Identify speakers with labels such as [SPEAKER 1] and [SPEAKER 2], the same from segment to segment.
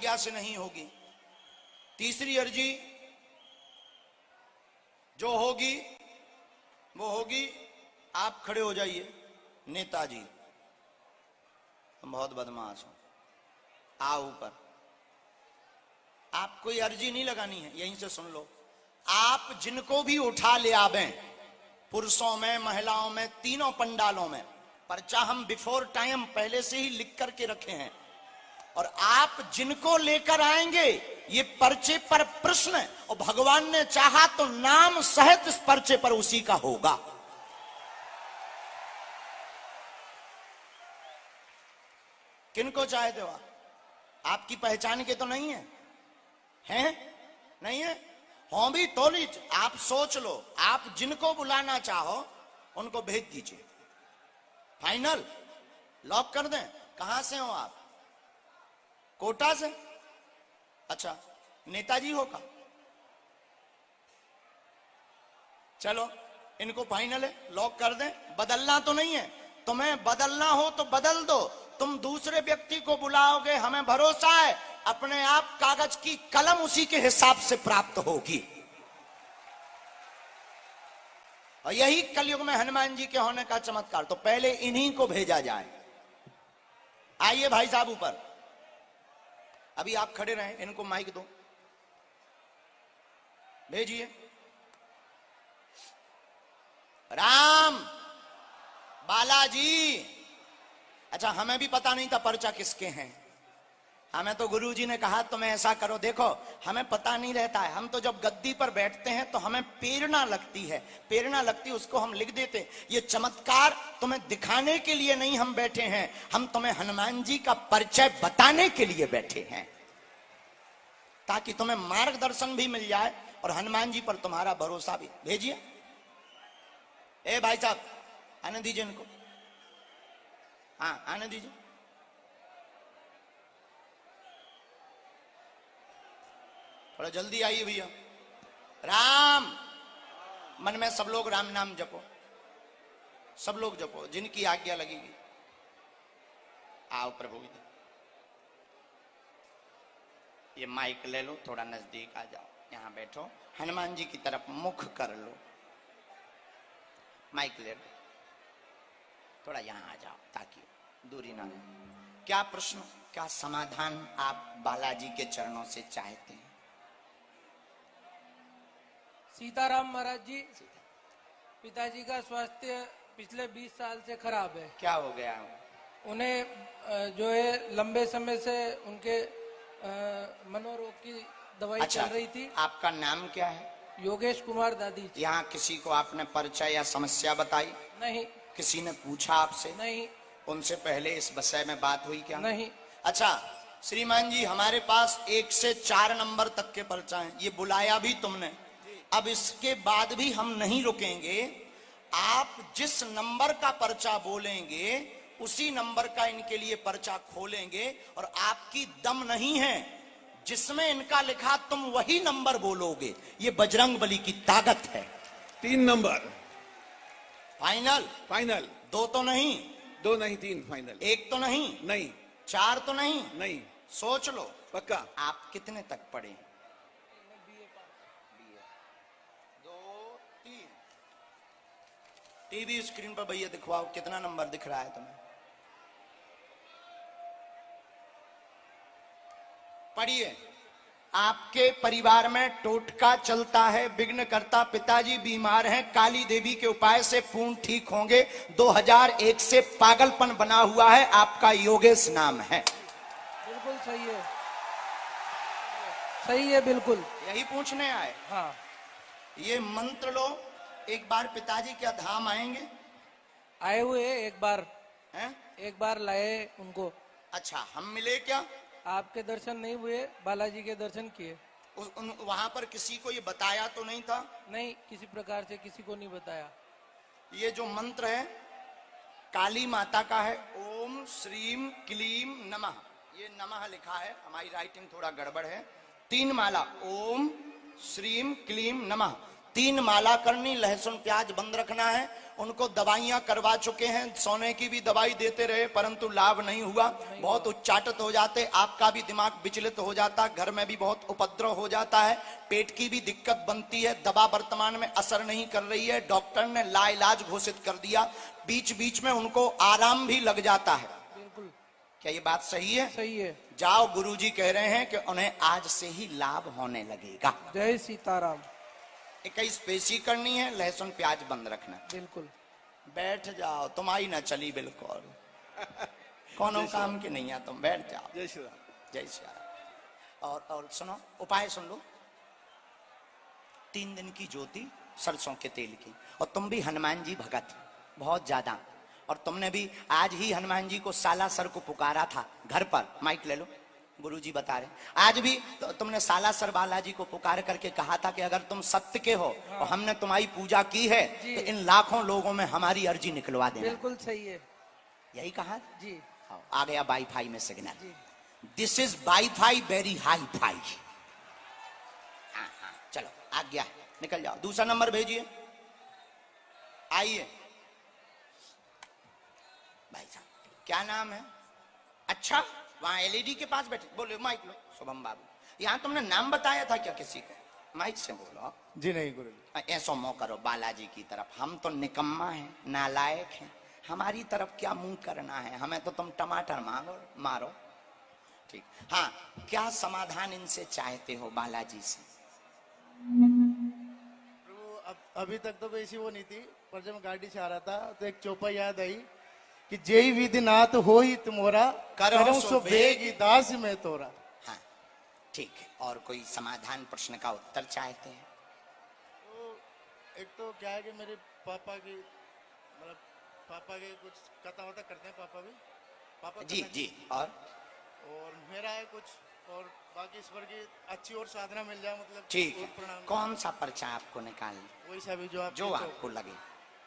[SPEAKER 1] आज्ञा से नहीं होगी। तीसरी अर्जी जो होगी वो होगी, आप खड़े हो जाइए। नेताजी, हम बहुत बदमाश हो, आओ ऊपर। आप कोई अर्जी नहीं लगानी है, यहीं से सुन लो। आप जिनको भी उठा ले आवें, पुरुषों में, महिलाओं में, तीनों पंडालों में, पर्चा हम बिफोर टाइम पहले से ही लिख करके रखे हैं, और आप जिनको लेकर आएंगे ये पर्चे पर प्रश्न, और भगवान ने चाहा तो नाम सहित इस पर्चे पर उसी का होगा। किनको चाहते हो आपकी पहचान के तो नहीं है, हैं? नहीं है? हो भी तो लीजिए, आप सोच लो, आप जिनको बुलाना चाहो उनको भेज दीजिए। फाइनल लॉक कर दें। कहां से हो आप? कोटा से? अच्छा, नेताजी हो का? चलो इनको फाइनल है, लॉक कर दें। बदलना तो नहीं है, तुम्हें बदलना हो तो बदल दो। तुम दूसरे व्यक्ति को बुलाओगे, हमें भरोसा है अपने आप कागज की कलम उसी के हिसाब से प्राप्त होगी। और यही कलयुग में हनुमान जी के होने का चमत्कार। तो पहले इन्हीं को भेजा जाए। आइए भाई साहब ऊपर। अभी आप खड़े रहें, इनको माइक दो, भेजिए। राम, बालाजी। अच्छा, हमें भी पता नहीं था पर्चा किसके हैं। हमें तो गुरुजी ने कहा तुम्हें ऐसा करो। देखो, हमें पता नहीं रहता है। हम तो जब गद्दी पर बैठते हैं तो हमें प्रेरणा लगती है, प्रेरणा लगती है, उसको हम लिख देते हैं। ये चमत्कार तुम्हें दिखाने के लिए नहीं हम बैठे हैं, हम तुम्हें हनुमान जी का परिचय बताने के लिए बैठे हैं, ताकि तुम्हें मार्गदर्शन भी मिल जाए और हनुमान जी पर तुम्हारा भरोसा भी। भेजिए। ए भाई साहब, आने दीजिए इनको। हाँ, आने दीजिए। थोड़ा जल्दी आइए भैया। राम, मन में सब लोग राम नाम जपो, सब लोग जपो, जिनकी आज्ञा लगेगी। आओ प्रभु, ये माइक ले लो, थोड़ा नजदीक आ जाओ, यहां बैठो, हनुमान जी की तरफ मुख कर लो। माइक ले लो, थोड़ा यहां आ जाओ ताकि दूरी ना रहे। क्या प्रश्न, क्या समाधान आप बालाजी के चरणों से चाहते हैं?
[SPEAKER 2] सीताराम महाराज जी, पिताजी का स्वास्थ्य पिछले 20 साल से खराब है।
[SPEAKER 1] क्या हो गया?
[SPEAKER 2] उन्हें जो है लंबे समय से उनके मनोरोग की दवाई चल रही थी।
[SPEAKER 1] आपका नाम क्या है?
[SPEAKER 2] योगेश कुमार दादी।
[SPEAKER 1] यहाँ किसी को आपने परिचय या समस्या बताई?
[SPEAKER 2] नहीं।
[SPEAKER 1] किसी ने पूछा आपसे?
[SPEAKER 2] नहीं।
[SPEAKER 1] उनसे पहले इस विषय में बात हुई क्या?
[SPEAKER 2] नहीं।
[SPEAKER 1] अच्छा श्रीमान जी, हमारे पास 1 से 4 नंबर तक के पर्चा हैं। ये बुलाया भी तुमने, अब इसके बाद भी हम नहीं रुकेंगे। आप जिस नंबर का पर्चा बोलेंगे उसी नंबर का इनके लिए पर्चा खोलेंगे, और आपकी दम नहीं है, जिसमें इनका लिखा तुम वही नंबर बोलोगे। ये बजरंगबली की ताकत है।
[SPEAKER 3] 3 नंबर
[SPEAKER 1] फाइनल?
[SPEAKER 3] फाइनल।
[SPEAKER 1] 2 तो नहीं?
[SPEAKER 3] 2 नहीं, 3 फाइनल।
[SPEAKER 1] 1 तो नहीं?
[SPEAKER 3] नहीं।
[SPEAKER 1] 4 तो नहीं?
[SPEAKER 3] नहीं।
[SPEAKER 1] सोच लो।
[SPEAKER 3] पक्का?
[SPEAKER 1] आप कितने तक पढ़े? 2, 3। टीवी स्क्रीन पर भैया दिखवाओ कितना नंबर दिख रहा है तुम्हें। पढ़िए। आपके परिवार में टोटका चलता है, विघ्नकर्ता पिताजी बीमार हैं, काली देवी के उपाय से पूर्ण ठीक होंगे। 2001 से पागलपन बना हुआ है, आपका योगेश नाम है।
[SPEAKER 2] बिल्कुल सही है, सही है, बिल्कुल
[SPEAKER 1] यही पूछने आए।
[SPEAKER 2] हाँ।
[SPEAKER 1] ये मंत्र लो। एक बार पिताजी क्या धाम आएंगे?
[SPEAKER 2] आए हुए एक बार
[SPEAKER 1] हैं?
[SPEAKER 2] एक बार लाए उनको।
[SPEAKER 1] अच्छा, हम मिले क्या?
[SPEAKER 2] आपके दर्शन नहीं हुए, बालाजी के दर्शन किए।
[SPEAKER 1] वहां पर किसी को ये बताया तो नहीं था?
[SPEAKER 2] नहीं, किसी प्रकार से किसी को नहीं बताया।
[SPEAKER 1] ये जो मंत्र है काली माता का है, ओम श्रीम क्लीम नमः। ये नमः लिखा है, हमारी राइटिंग थोड़ा गड़बड़ है। 3 माला, ओम श्रीम क्लीम नमः। 3 माला करनी, लहसुन प्याज बंद रखना है। उनको दवाइयां करवा चुके हैं, सोने की भी दवाई देते रहे परंतु लाभ नहीं हुआ। बहुत उच्चाटित हो जाते, आपका भी दिमाग विचलित हो जाता, घर में भी बहुत उपद्रव हो जाता है, पेट की भी दिक्कत बनती है। दवा वर्तमान में असर नहीं कर रही है, डॉक्टर ने लाइलाज घोषित कर दिया। बीच बीच में उनको आराम भी लग जाता है।
[SPEAKER 2] बिल्कुल
[SPEAKER 1] क्या ये बात सही है?
[SPEAKER 2] सही है।
[SPEAKER 1] जाओ, गुरुजी कह रहे हैं कि उन्हें आज से ही लाभ होने लगेगा।
[SPEAKER 2] जय सीताराम।
[SPEAKER 1] 21 पेशी करनी है, लहसुन प्याज बंद रखना।
[SPEAKER 2] बिल्कुल।
[SPEAKER 1] बैठ जाओ, तुम्हारी ना चली बिल्कुल, कौन काम की नहीं है, तुम बैठ जाओ।
[SPEAKER 3] जय श्री राम।
[SPEAKER 1] जय श्री राम। और सुनो, उपाय सुन लो। 3 दिन की ज्योति सरसों के तेल की, और तुम भी हनुमान जी भगत बहुत ज्यादा, और तुमने भी आज ही हनुमान जी को सालासर को पुकारा था घर पर। माइक ले लो, गुरुजी बता रहे। आज भी तो तुमने सालासर बालाजी को पुकार करके कहा था कि अगर तुम सत्य के हो और हमने तुम्हारी पूजा की है तो इन लाखों लोगों में हमारी अर्जी निकलवा देना।
[SPEAKER 2] बिल्कुल सही है।
[SPEAKER 1] यही कहा
[SPEAKER 2] जी।
[SPEAKER 1] आ गया वाईफाई में signal. This is wifi very hi fi. चलो आ गया, निकल जाओ। दूसरा नंबर भेजिए। आइए भाई साहब, क्या नाम है? अच्छा, वहां एलईडी के पास बैठे, बोलो माइक लो। शुभम बाबू, यहाँ तुमने नाम बताया था क्या किसी को? माइक से बोलो।
[SPEAKER 4] जी नहीं गुरुजी।
[SPEAKER 1] ऐसा मुंह करो बालाजी की तरफ। हम तो निकम्मा हैं, नालायक हैं, हमारी तरफ क्या मुंह करना है? हमें तो तुम टमाटर मारो। ठीक, हाँ, क्या समाधान इनसे चाहते हो बालाजी से?
[SPEAKER 4] प्रभु अभी तक तो ऐसी वो नहीं थी, पर जब मैं गाड़ी से आ रहा था तो एक चौपाई याद आई कि जय विधिनाथ हो ही तुमोरा, करम सो बेगी दास में तोरा।
[SPEAKER 1] हाँ ठीक है, और कोई समाधान प्रश्न का उत्तर चाहते हैं?
[SPEAKER 4] तो एक तो क्या है कि मेरे पापा की, मतलब पापा के कुछ कथा वथा करते हैं पापा भी, पापा
[SPEAKER 1] जी जी, और
[SPEAKER 4] मेरा है कुछ, और बाकी ईश्वर की अच्छी और साधना मिल जाए, मतलब
[SPEAKER 1] ठीक है।
[SPEAKER 4] प्रणाम।
[SPEAKER 1] कौन सा पर्चा आपको निकाल?
[SPEAKER 4] वही सा भी
[SPEAKER 1] जो आपको लगे।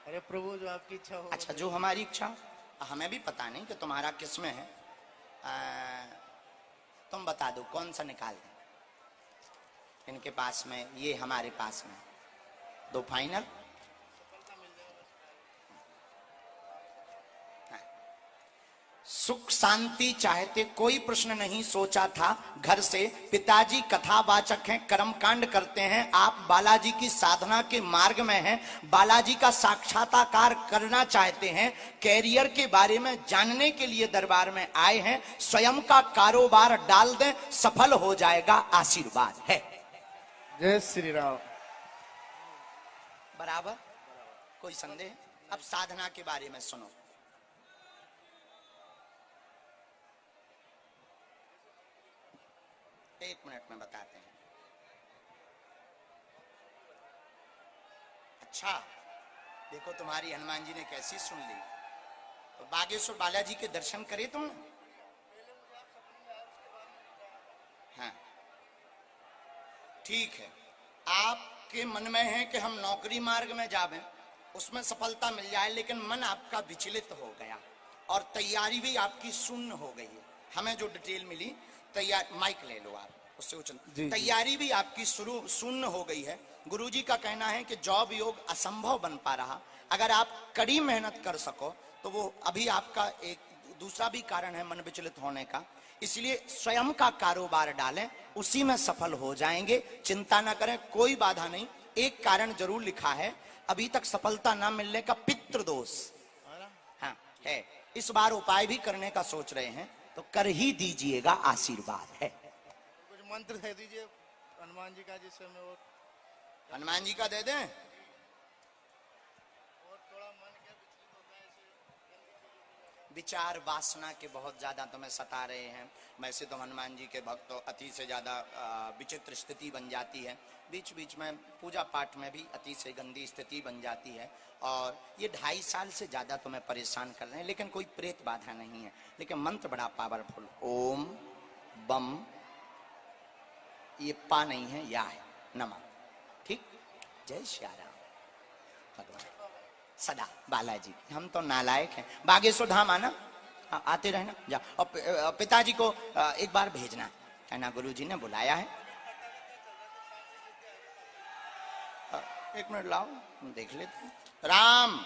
[SPEAKER 4] अरे प्रभु जो आपकी इच्छा हो।
[SPEAKER 1] अच्छा, जो हमारी इच्छा। हमें भी पता नहीं कि तुम्हारा किसमें है, तुम बता दो कौन सा निकाल दें। इनके पास में, ये हमारे पास में, 2 फाइनल। सुख शांति चाहते, कोई प्रश्न नहीं सोचा था घर से। पिताजी कथावाचक हैं, कर्मकांड करते हैं, आप बालाजी की साधना के मार्ग में हैं, बालाजी का साक्षात्कार करना चाहते हैं, कैरियर के बारे में जानने के लिए दरबार में आए हैं। स्वयं का कारोबार डाल दें, सफल हो जाएगा, आशीर्वाद है।
[SPEAKER 4] जय श्री राम।
[SPEAKER 1] बराबर, कोई संदेह? अब साधना के बारे में सुनो। एक मिनट में बताते हैं। अच्छा, देखो तुम्हारी हनुमान जी ने कैसी सुन ली। तो बागेश्वर बालाजी के दर्शन करे तुमने? हाँ ठीक है, आपके मन में है कि हम नौकरी मार्ग में जावें, उसमें सफलता मिल जाए, लेकिन मन आपका विचलित हो गया और तैयारी भी आपकी शून्य हो गई है। हमें जो डिटेल मिली, तैयार, माइक ले लो आप, उससे उचल, तैयारी भी आपकी शून्य हो गई है। गुरुजी का कहना है कि जॉब योग असंभव बन पा रहा। अगर आप कड़ी मेहनत कर सको तो वो, अभी आपका एक दूसरा भी कारण है मन विचलित होने का, इसलिए स्वयं का कारोबार डालें, उसी में सफल हो जाएंगे। चिंता ना करें, कोई बाधा नहीं। एक कारण जरूर लिखा है, अभी तक सफलता ना मिलने का, पितृदोष। हाँ है, इस बार उपाय भी करने का सोच रहे हैं तो कर ही दीजिएगा, आशीर्वाद है।
[SPEAKER 4] कुछ मंत्र दे दीजिए हनुमान जी का, जिससे मैं और
[SPEAKER 1] हनुमान जी का दे दें।
[SPEAKER 4] थोड़ा मन क्या विचलित होता है ऐसे।
[SPEAKER 1] विचार वासना के बहुत ज्यादा तुम्हें सता रहे हैं। वैसे तो हनुमान जी के भक्त तो अति से ज्यादा विचित्र स्थिति बन जाती है, बीच बीच में पूजा पाठ में भी अति से गंदी स्थिति बन जाती है, और ये 2.5 साल से ज्यादा तुम्हें परेशान कर रहे हैं, लेकिन कोई प्रेत बाधा नहीं है। लेकिन मंत्र बड़ा पावरफुल, ओम बम, ये पा नहीं है, या है, नमः। ठीक, जय श्री राम। भगवान सदा बालाजी, हम तो नालायक हैं। बागेश्वर धाम आना, आते रहना, जा। और पिताजी को एक बार भेजना, कहना गुरुजी ने बुलाया है। एक मिनट लाओ, हम देख लेते हैं। राम,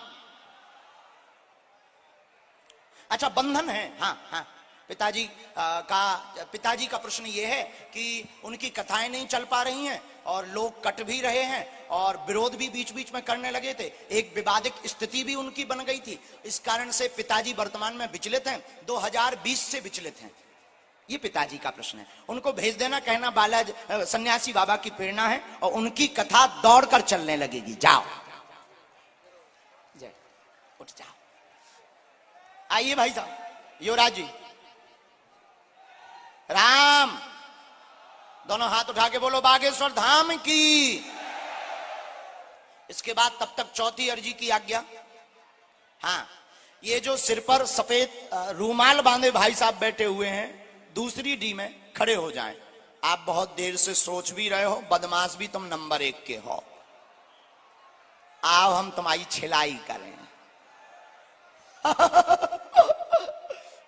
[SPEAKER 1] अच्छा बंधन है। हाँ हाँ, पिताजी का प्रश्न ये है कि उनकी कथाएं नहीं चल पा रही हैं और लोग कट भी रहे हैं और विरोध भी बीच बीच में करने लगे थे, एक विवादित स्थिति भी उनकी बन गई थी। इस कारण से पिताजी वर्तमान में विचलित हैं, 2020 से विचलित हैं। ये पिताजी का प्रश्न है। उनको भेज देना, कहना बालाजी सन्यासी बाबा की प्रेरणा है और उनकी कथा दौड़कर चलने लगेगी। जाओ, जय, उठ जाओ। आइए भाई साहब, युवराज जी। राम, दोनों हाथ उठा के बोलो बागेश्वर धाम की। इसके बाद तब तक चौथी अर्जी की आज्ञा। हाँ, ये जो सिर पर सफेद रूमाल बांधे भाई साहब बैठे हुए हैं, दूसरी डी में खड़े हो जाएं। आप बहुत देर से सोच भी रहे हो, बदमाश भी तुम नंबर 1 के हो। आओ हम तुम्हारी छिलाई करें।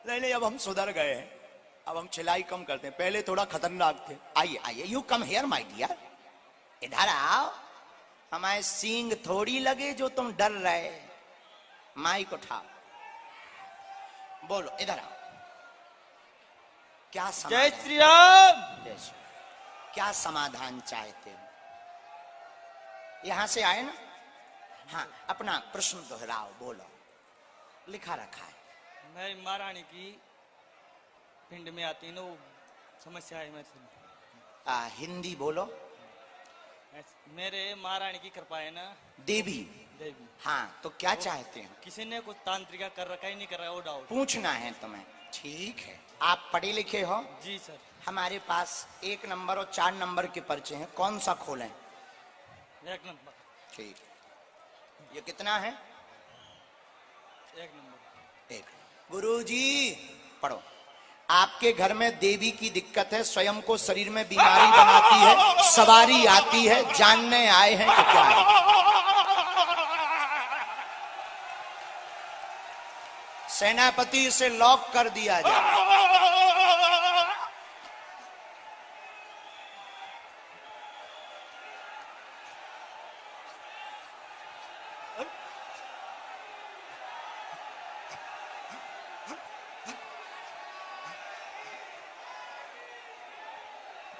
[SPEAKER 1] नहीं, अब हम सुधर गए हैं, अब हम छिलाई कम करते हैं, पहले थोड़ा खतरनाक थे। आइए आइए, you come here my dear, इधर आओ। हमारे सींग थोड़ी लगे जो तुम डर रहे। माइक उठाओ, बोलो, इधर आओ। क्या
[SPEAKER 5] जय श्री राम।
[SPEAKER 1] क्या समाधान चाहते हो? यहां से आए ना? हाँ, अपना प्रश्न दोहराओ, बोलो। लिखा रखा है।
[SPEAKER 5] मैं महारानी की पिंड में आती है ना, वो समस्या है मेरे।
[SPEAKER 1] हिंदी बोलो।
[SPEAKER 5] मेरे महारानी की कृपा है ना,
[SPEAKER 1] देवी।
[SPEAKER 5] देवी।
[SPEAKER 1] हाँ, तो क्या चाहते हैं?
[SPEAKER 5] किसी ने कुछ तांत्रिका कर रखा ही नहीं कर रहा है, वो डाउट
[SPEAKER 1] पूछना है तुम्हें। ठीक है, आप पढ़े लिखे हो?
[SPEAKER 5] जी सर।
[SPEAKER 1] हमारे पास 1 नंबर और 4 नंबर के पर्चे हैं, कौन सा खोलें?
[SPEAKER 5] 1 नंबर।
[SPEAKER 1] ठीक, ये कितना है?
[SPEAKER 5] 1 नंबर।
[SPEAKER 1] 1। गुरुजी पढ़ो। आपके घर में देवी की दिक्कत है, स्वयं को शरीर में बीमारी बनाती है, सवारी आती है, जानने आए हैं कि क्या है? सेनापति से लॉक कर दिया जाए।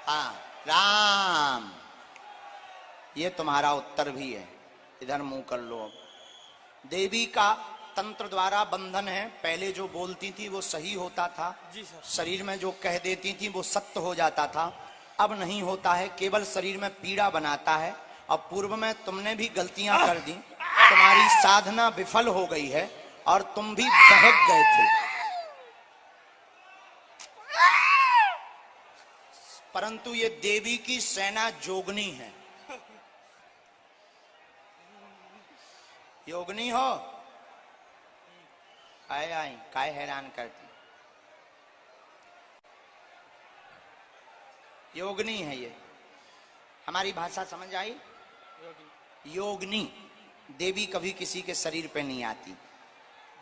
[SPEAKER 1] हाँ, राम, ये तुम्हारा उत्तर भी है। इधर मुंह कर लो। देवी का तंत्र द्वारा बंधन है। पहले जो बोलती थी वो सही होता था,
[SPEAKER 5] जी सर।
[SPEAKER 1] शरीर में जो कह देती थी वो सत्य हो जाता था। अब नहीं होता है, केवल शरीर में पीड़ा बनाता है। अब पूर्व में तुमने भी गलतियां कर दी, तुम्हारी साधना विफल हो गई है और तुम भी बहक गए थे। परंतु ये देवी की सेना जोगनी है। योगनी हो? आए आए, काय हैरान करती। योगनी है ये। हमारी भाषा समझ आई? योगनी। देवी कभी किसी के शरीर पे नहीं आती।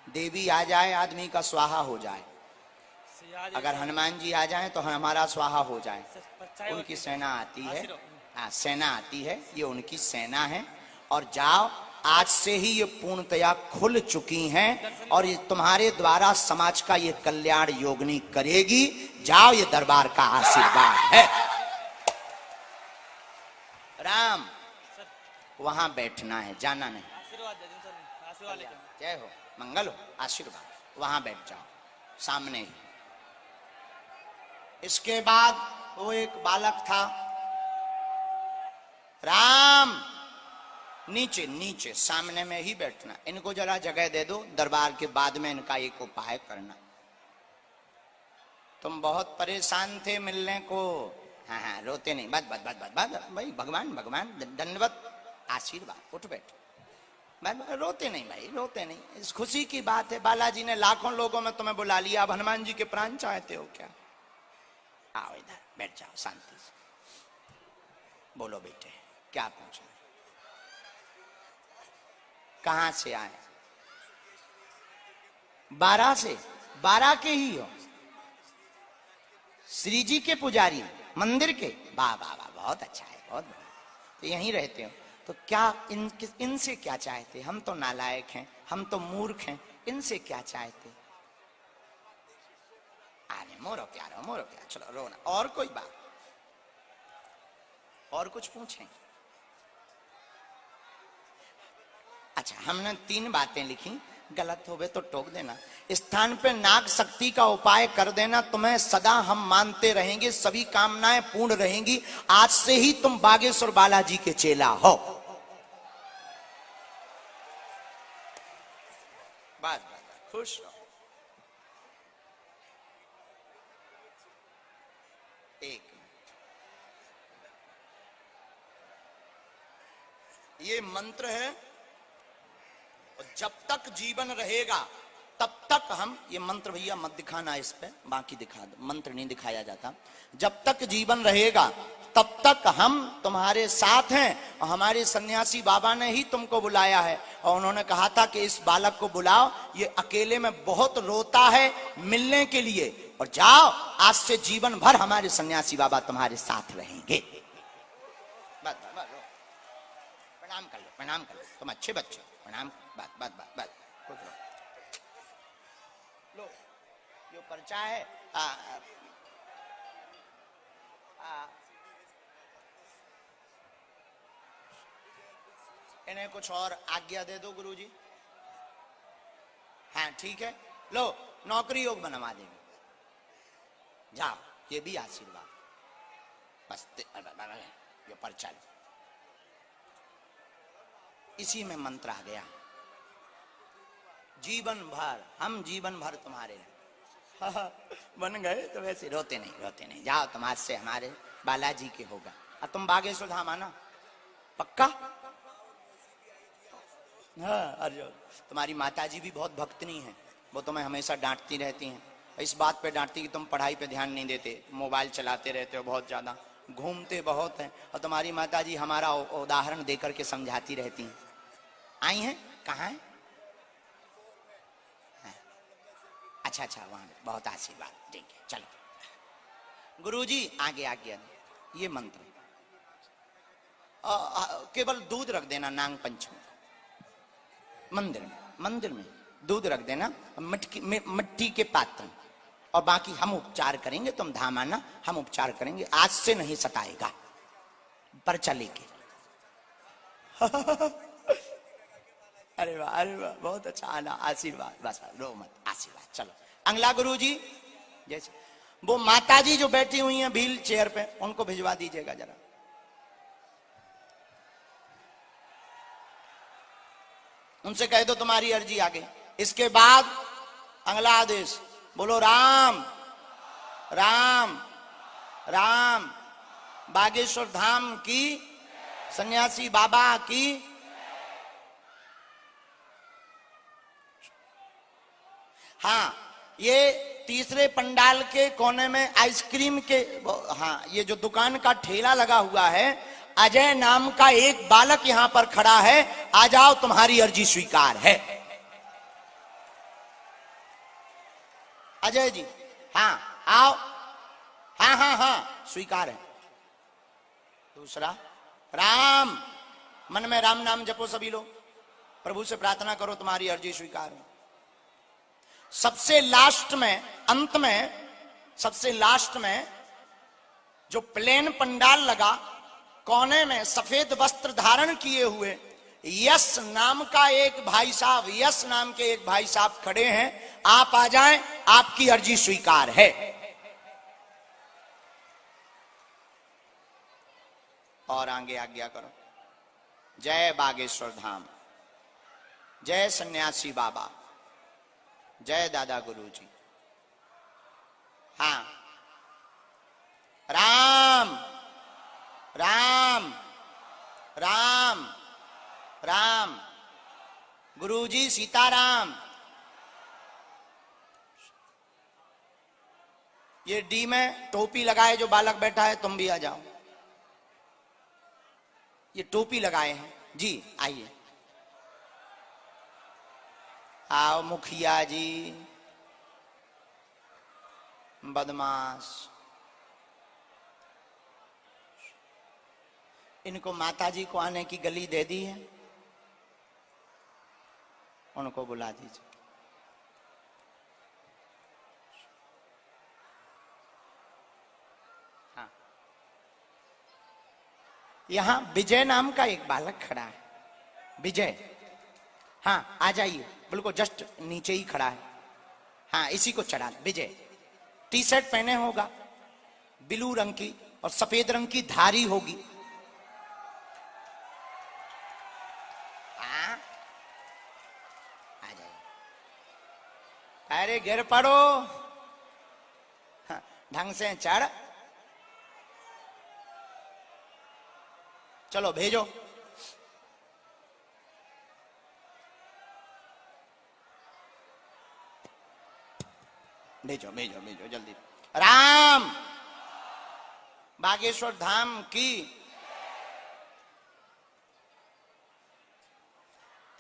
[SPEAKER 1] देवी आ जाए आदमी का स्वाहा हो जाए। अगर हनुमान जी आ जाएं तो हमारा स्वाहा हो जाए। उनकी सेना आती है। हाँ, सेना आती है, ये उनकी सेना है। और जाओ, आज से ही ये पूर्णतया खुल चुकी हैं और ये तुम्हारे द्वारा समाज का ये कल्याण योगनी करेगी। जाओ, ये दरबार का आशीर्वाद है। राम, वहां बैठना है, जाना नहीं।
[SPEAKER 5] आशीर्वाद दे दीजिए सर, आशीर्वाद लेके आना।
[SPEAKER 1] जय हो, मंगल हो, आशीर्वाद। वहां बैठ जाओ, सामने ही। इसके बाद वो एक बालक था। राम, नीचे नीचे सामने में ही बैठना। इनको जरा जगह दे दो, दरबार के बाद में इनका एक उपाय करना। तुम बहुत परेशान थे मिलने को। हाँ हाँ, रोते नहीं, बस बस बस बस बस भाई, भगवान भगवान दंडवत, आशीर्वाद, उठ बैठ। बस रोते नहीं भाई, रोते नहीं। इस खुशी की बात है, बालाजी ने लाखों लोगों में तुम्हें बुला लिया। अब हनुमान जी के प्राण चाहते हो क्या? आओ इधर बैठ जाओ शांति से। बोलो बेटे, क्या पूछो? कहां से आए? 12 से? 12 के ही हो? श्री जी के पुजारी, मंदिर के? वाह वाह वाह, बहुत अच्छा है, बहुत बढ़िया। तो यहीं रहते हो? तो क्या इनसे क्या चाहते? हम तो नालायक हैं, हम तो मूर्ख हैं, इनसे क्या चाहते? अरे मोरो प्यारो, मोरो प्यारो, चलो रोना। और कोई बात, और कुछ पूछें? अच्छा, हमने 3 बातें लिखी, गलत हो गए तो टोक देना। स्थान पे नाग शक्ति का उपाय कर देना, तुम्हें सदा हम मानते रहेंगे, सभी कामनाएं पूर्ण रहेंगी। आज से ही तुम बागेश्वर बालाजी के चेला हो। बस बस, खुश रहो। एक मिनट, ये मंत्र है, और जब तक जीवन रहेगा तब तक हम, ये मंत्र भैया मत दिखाना इस पे, बाकी दिखा दो, मंत्र नहीं दिखाया जाता। जब तक जीवन रहेगा तब तक हम तुम्हारे साथ हैं, और हमारे सन्यासी बाबा ने ही तुमको बुलाया है, और उन्होंने कहा था कि इस बालक को बुलाओ, ये अकेले में बहुत रोता है, मिलने के लिए, और जाओ, आज से जीवन भर हमारे सन्यासी बाबा तुम्हारे साथ रहेंगे। बस बस बस, प्रणाम कर लो, प्रणाम कर लो, तुम अच्छे बच्चे, प्रणाम। बस बस बस बस, खुश रहो। लो, ये पर्चा है, इन्हें कुछ और आज्ञा दे दो गुरुजी। हाँ ठीक है, लो, नौकरी योग बनवा देंगे, जाओ, ये भी आशीर्वाद। बस ये पर्चा लो, इसी में मंत्र आ गया, जीवन भर, हम जीवन भर तुम्हारे बन गए तो वैसे रोते नहीं, रोते नहीं, जाओ, तुम आज से हमारे बालाजी के होगा। और तुम बागेश्वर धाम आना पक्का? हाँ, अरे तुम्हारी माताजी भी बहुत भक्तनी है, वो तुम्हें हमेशा डांटती रहती हैं, इस बात पे डांटती कि तुम पढ़ाई पे ध्यान नहीं देते, मोबाइल चलाते रहते हो बहुत ज्यादा, घूमते बहुत हैं, और तुम्हारी माताजी हमारा उदाहरण देकर के समझाती रहती हैं। आई हैं? कहाँ है? अच्छा अच्छा, वहां बहुत आशीर्वाद देंगे, चलो गुरुजी आगे आगे। ये मंत्र केवल दूध रख देना नाग पंचमी मंदिर में, मंदिर में दूध रख देना, मिट्टी के पात्र, और बाकी हम उपचार करेंगे, तुम धाम आना, हम उपचार करेंगे, आज से नहीं सताएगा। पर्चा लेके अरे वाह, अरे वाह, बहुत अच्छा, आना, आशीर्वाद, बस रो मत, आशीर्वाद। चलो अगला गुरुजी, जैसे वो माताजी जो बैठी हुई हैं व्हील चेयर पे, उनको भिजवा दीजिएगा जरा। उनसे कह दो तुम्हारी अर्जी आ गई। इसके बाद अगला आदेश, बोलो राम राम राम, बागेश्वर धाम की, सन्यासी बाबा की। हाँ, ये तीसरे पंडाल के कोने में आइसक्रीम के, हाँ, ये जो दुकान का ठेला लगा हुआ है, अजय नाम का एक बालक यहां पर खड़ा है, आ जाओ, तुम्हारी अर्जी स्वीकार है। अजय जी, हाँ आओ, हाँ हाँ हाँ स्वीकार है। दूसरा, राम, मन में राम नाम जपो सभी लोग, प्रभु से प्रार्थना करो तुम्हारी अर्जी स्वीकार है। सबसे लास्ट में, अंत में, सबसे लास्ट में जो प्लेन पंडाल लगा, कोने में सफेद वस्त्र धारण किए हुए यश नाम का एक भाई साहब, यश नाम के एक भाई साहब खड़े हैं, आप आ जाएं, आपकी अर्जी स्वीकार है। और आगे आज्ञा करो। जय बागेश्वर धाम, जय सन्यासी बाबा, जय दादा गुरु जी। हाँ, राम राम राम राम, गुरुजी सीताराम। ये डी में टोपी लगाए जो बालक बैठा है, तुम भी आ जाओ। ये टोपी लगाए हैं जी, आइए, आओ मुखिया जी, बदमाश। इनको माताजी को आने की गली दे दी है, उनको बुला दीजिए। हाँ, यहां विजय नाम का एक बालक खड़ा है। विजय, हाँ आ जाइए, बिल्कुल जस्ट नीचे ही खड़ा है। हाँ, इसी को चढ़ा। विजय टी शर्ट पहने होगा ब्लू रंग की और सफेद रंग की धारी होगी। हाँ, आ जाइए। अरे गिर पड़ो, हाँ, ढंग से चढ़। चलो भेजो। भेजो भेजो भेजो जल्दी। राम बागेश्वर धाम की।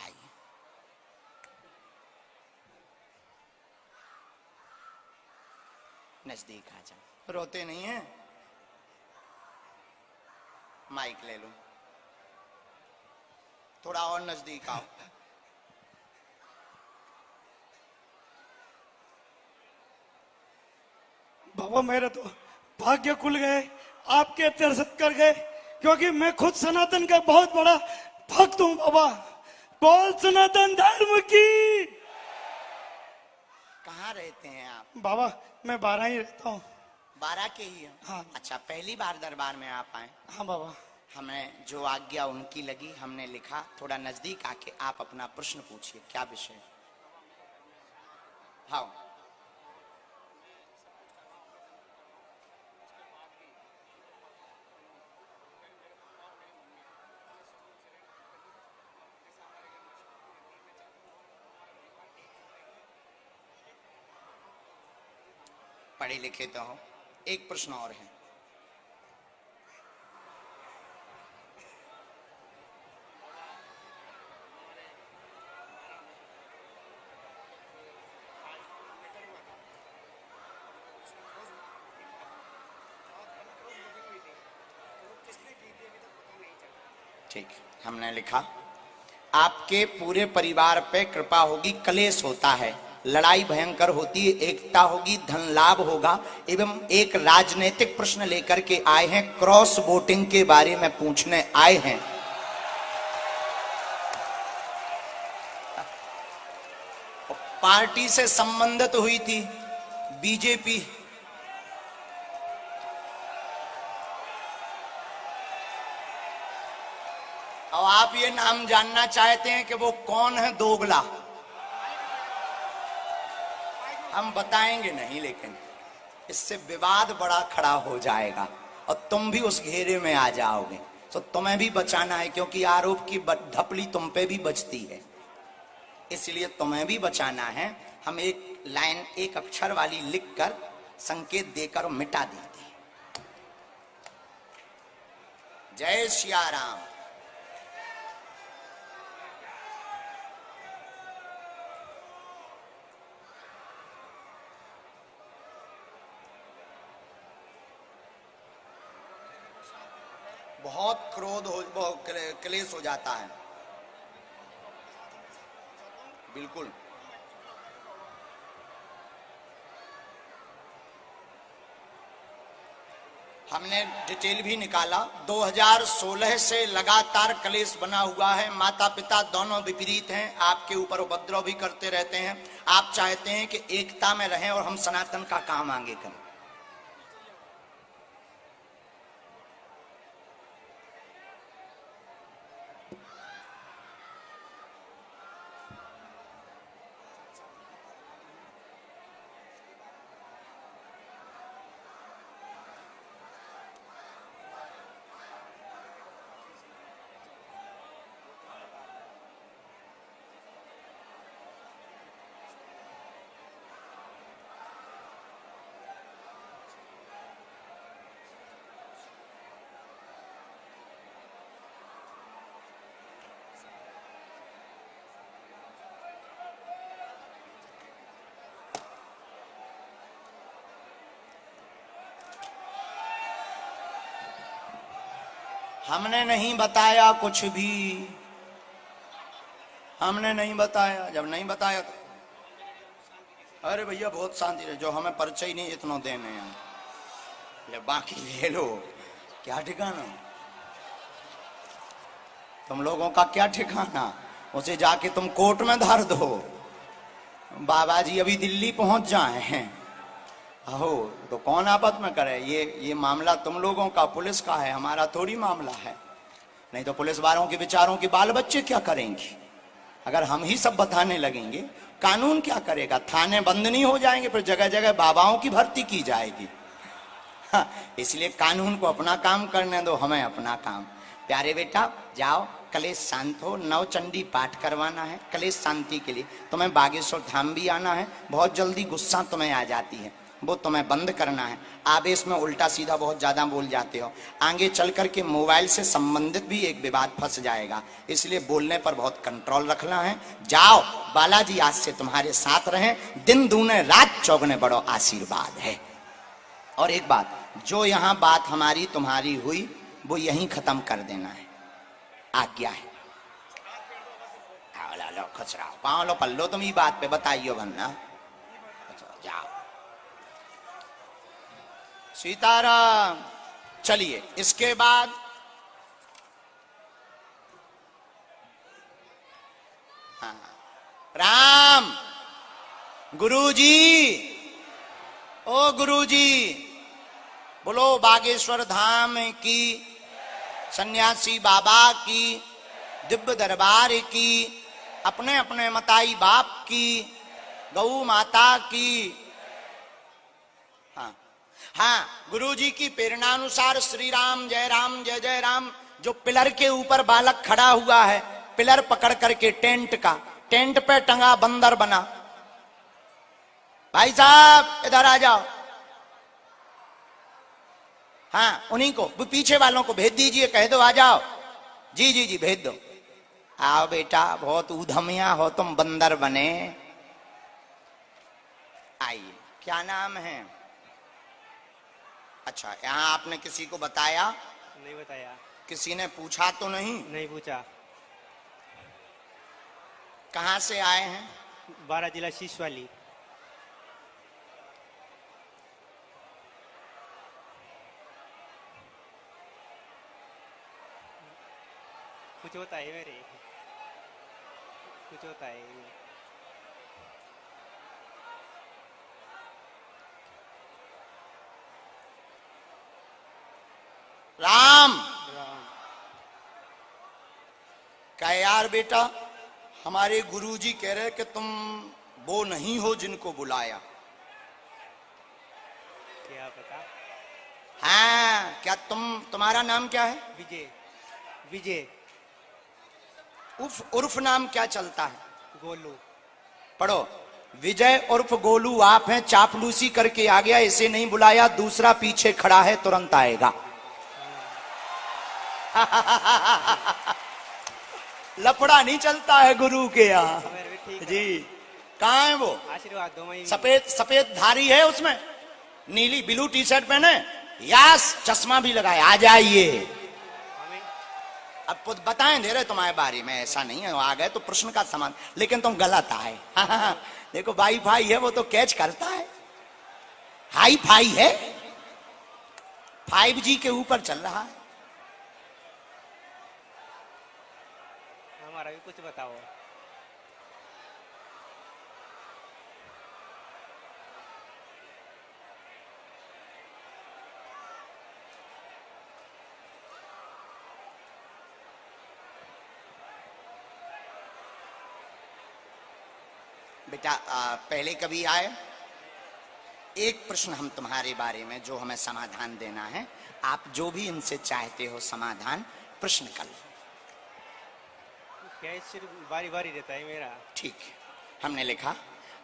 [SPEAKER 1] आइए, नजदीक आ जाओ। रोते नहीं हैं? माइक ले लो, थोड़ा और नजदीक आओ।
[SPEAKER 6] बाबा मेरे तो भाग्य खुल गए, आपके दर्शन कर गए, क्योंकि मैं खुद सनातन का बहुत बड़ा भक्त हूँ बाबा। बोल सनातन धर्म की।
[SPEAKER 1] कहाँ रहते हैं आप?
[SPEAKER 6] बाबा मैं 12 ही रहता हूँ।
[SPEAKER 1] 12 के ही हैं?
[SPEAKER 6] हाँ।
[SPEAKER 1] अच्छा, पहली बार दरबार में आप आए?
[SPEAKER 6] हाँ बाबा।
[SPEAKER 1] हमें जो आज्ञा उनकी लगी, हमने लिखा। थोड़ा नजदीक आके आप अपना प्रश्न पूछिए, क्या विषय? हाँ, पढ़े लिखे तो हो। एक प्रश्न और है। ठीक, हमने लिखा आपके पूरे परिवार पे कृपा होगी, कलेश होता है, लड़ाई भयंकर होती है, एकता होगी, धन लाभ होगा, एवं एक राजनीतिक प्रश्न लेकर के आए हैं, क्रॉस वोटिंग के बारे में पूछने आए हैं। पार्टी से संबंधित हुई थी बीजेपी। अब आप ये नाम जानना चाहते हैं कि वो कौन है दोगला? हम बताएंगे नहीं, लेकिन इससे विवाद बड़ा खड़ा हो जाएगा और तुम भी उस घेरे में आ जाओगे। तो तुम्हें भी बचाना है, क्योंकि आरोप की ढपली तुम पे भी बचती है, इसलिए तुम्हें भी बचाना है। हम एक लाइन, एक अक्षर वाली लिखकर संकेत देकर मिटा देते हैं। जय सिया राम। बहुत क्रोध हो, बहुत क्लेश हो जाता है। बिल्कुल, हमने डिटेल भी निकाला। 2016 से लगातार क्लेश बना हुआ है। माता पिता दोनों विपरीत हैं, आपके ऊपर उपद्रव भी करते रहते हैं। आप चाहते हैं कि एकता में रहें और हम सनातन का काम आगे करें। हमने नहीं बताया कुछ भी, हमने नहीं बताया। जब नहीं बताया तो अरे भैया बहुत शांति रहे, जो हमें परिचय ही नहीं इतना देने हैं, ले बाकी ले लो, क्या ठिकाना तुम लोगों का, क्या ठिकाना। उसे जाके तुम कोर्ट में धर दो, बाबा जी अभी दिल्ली पहुंच जाए हैं, अहो तो कौन आपस में करे। ये मामला तुम लोगों का, पुलिस का है, हमारा थोड़ी मामला है। नहीं तो पुलिस वालों के बेचारों के बाल बच्चे क्या करेंगे अगर हम ही सब बताने लगेंगे। कानून क्या करेगा, थाने बंद नहीं हो जाएंगे, फिर जगह जगह बाबाओं की भर्ती की जाएगी। हाँ, इसलिए कानून को अपना काम करने दो, हमें अपना काम। प्यारे बेटा जाओ, कलेश शांत हो, नवचंडी पाठ करवाना है कलेश शांति के लिए। तुम्हें बागेश्वर धाम भी आना है, बहुत जल्दी गुस्सा तुम्हें आ जाती है, वो तुम्हें बंद करना है। आवेश में उल्टा सीधा बहुत ज्यादा बोल जाते हो, आगे चल करके मोबाइल से संबंधित भी एक विवाद फंस जाएगा, इसलिए बोलने पर बहुत कंट्रोल रखना है। जाओ, बालाजी आज से तुम्हारे साथ रहें, दिन दूने रात चौगने बड़ो आशीर्वाद है। और एक बात, जो यहाँ बात हमारी तुम्हारी हुई वो यहीं खत्म कर देना है, आज्ञा है। लो खचराओ, पाँव लो पल्लो, तुम ही बात पे बताइयो बनना। जाओ, सीताराम। चलिए, इसके बाद हाँ, राम। गुरुजी, ओ गुरुजी, बोलो बागेश्वर धाम की, सन्यासी बाबा की, दिव्य दरबार की, अपने अपने मताई बाप की, गौ माता की। हाँ हाँ, गुरुजी की प्रेरणानुसार श्री राम जय जय राम। जो पिलर के ऊपर बालक खड़ा हुआ है, पिलर पकड़ करके टेंट का, टेंट पे टंगा बंदर बना। भाई साहब इधर आ जाओ। हाँ, उन्हीं को, पीछे वालों को भेज दीजिए, कह दो आ जाओ। जी जी जी भेज दो। आओ बेटा, बहुत उधमिया हो तुम, बंदर बने। आइए, क्या नाम है? अच्छा, यहाँ आपने किसी को बताया?
[SPEAKER 5] नहीं बताया।
[SPEAKER 1] किसी ने पूछा तो नहीं?
[SPEAKER 5] नहीं पूछा।
[SPEAKER 1] कहाँ से आए हैं?
[SPEAKER 5] 12 जिला शीशवाली। कुछ होता है मेरे, कुछ होता है।
[SPEAKER 1] राम। कह यार बेटा, हमारे गुरुजी कह रहे कि तुम वो नहीं हो जिनको बुलाया।
[SPEAKER 5] क्या पता।
[SPEAKER 1] हाँ, क्या तुम्हारा नाम क्या है?
[SPEAKER 5] विजय। विजय
[SPEAKER 1] उर्फ नाम क्या चलता है?
[SPEAKER 5] गोलू।
[SPEAKER 1] पढ़ो, विजय उर्फ गोलू आप हैं, चापलूसी करके आ गया, इसे नहीं बुलाया, दूसरा पीछे खड़ा है, तुरंत आएगा। लफड़ा नहीं चलता है गुरु के यहाँ जी। कहाँ है वो?
[SPEAKER 5] आशीर्वाद दो। मैं
[SPEAKER 1] सफेद सफेद धारी है, उसमें नीली ब्लू टी शर्ट पहने, यास चश्मा भी लगाए, आ जाइए। अब बताएं दे रहे तुम्हारे बारे में, ऐसा नहीं है, आ गए तो प्रश्न का समान, लेकिन तुम गलत आए। देखो वाईफाई है, वो तो कैच करता है। हाई फाई है, 5G के ऊपर चल रहा है।
[SPEAKER 5] हमारा भी कुछ बताओ।
[SPEAKER 1] बेटा पहले कभी आए? एक प्रश्न हम तुम्हारे बारे में जो हमें समाधान देना है, आप जो भी इनसे चाहते हो समाधान, प्रश्न कर लो।
[SPEAKER 5] क्या सिर बारी बारी रहता है मेरा?
[SPEAKER 1] ठीक है, हमने लिखा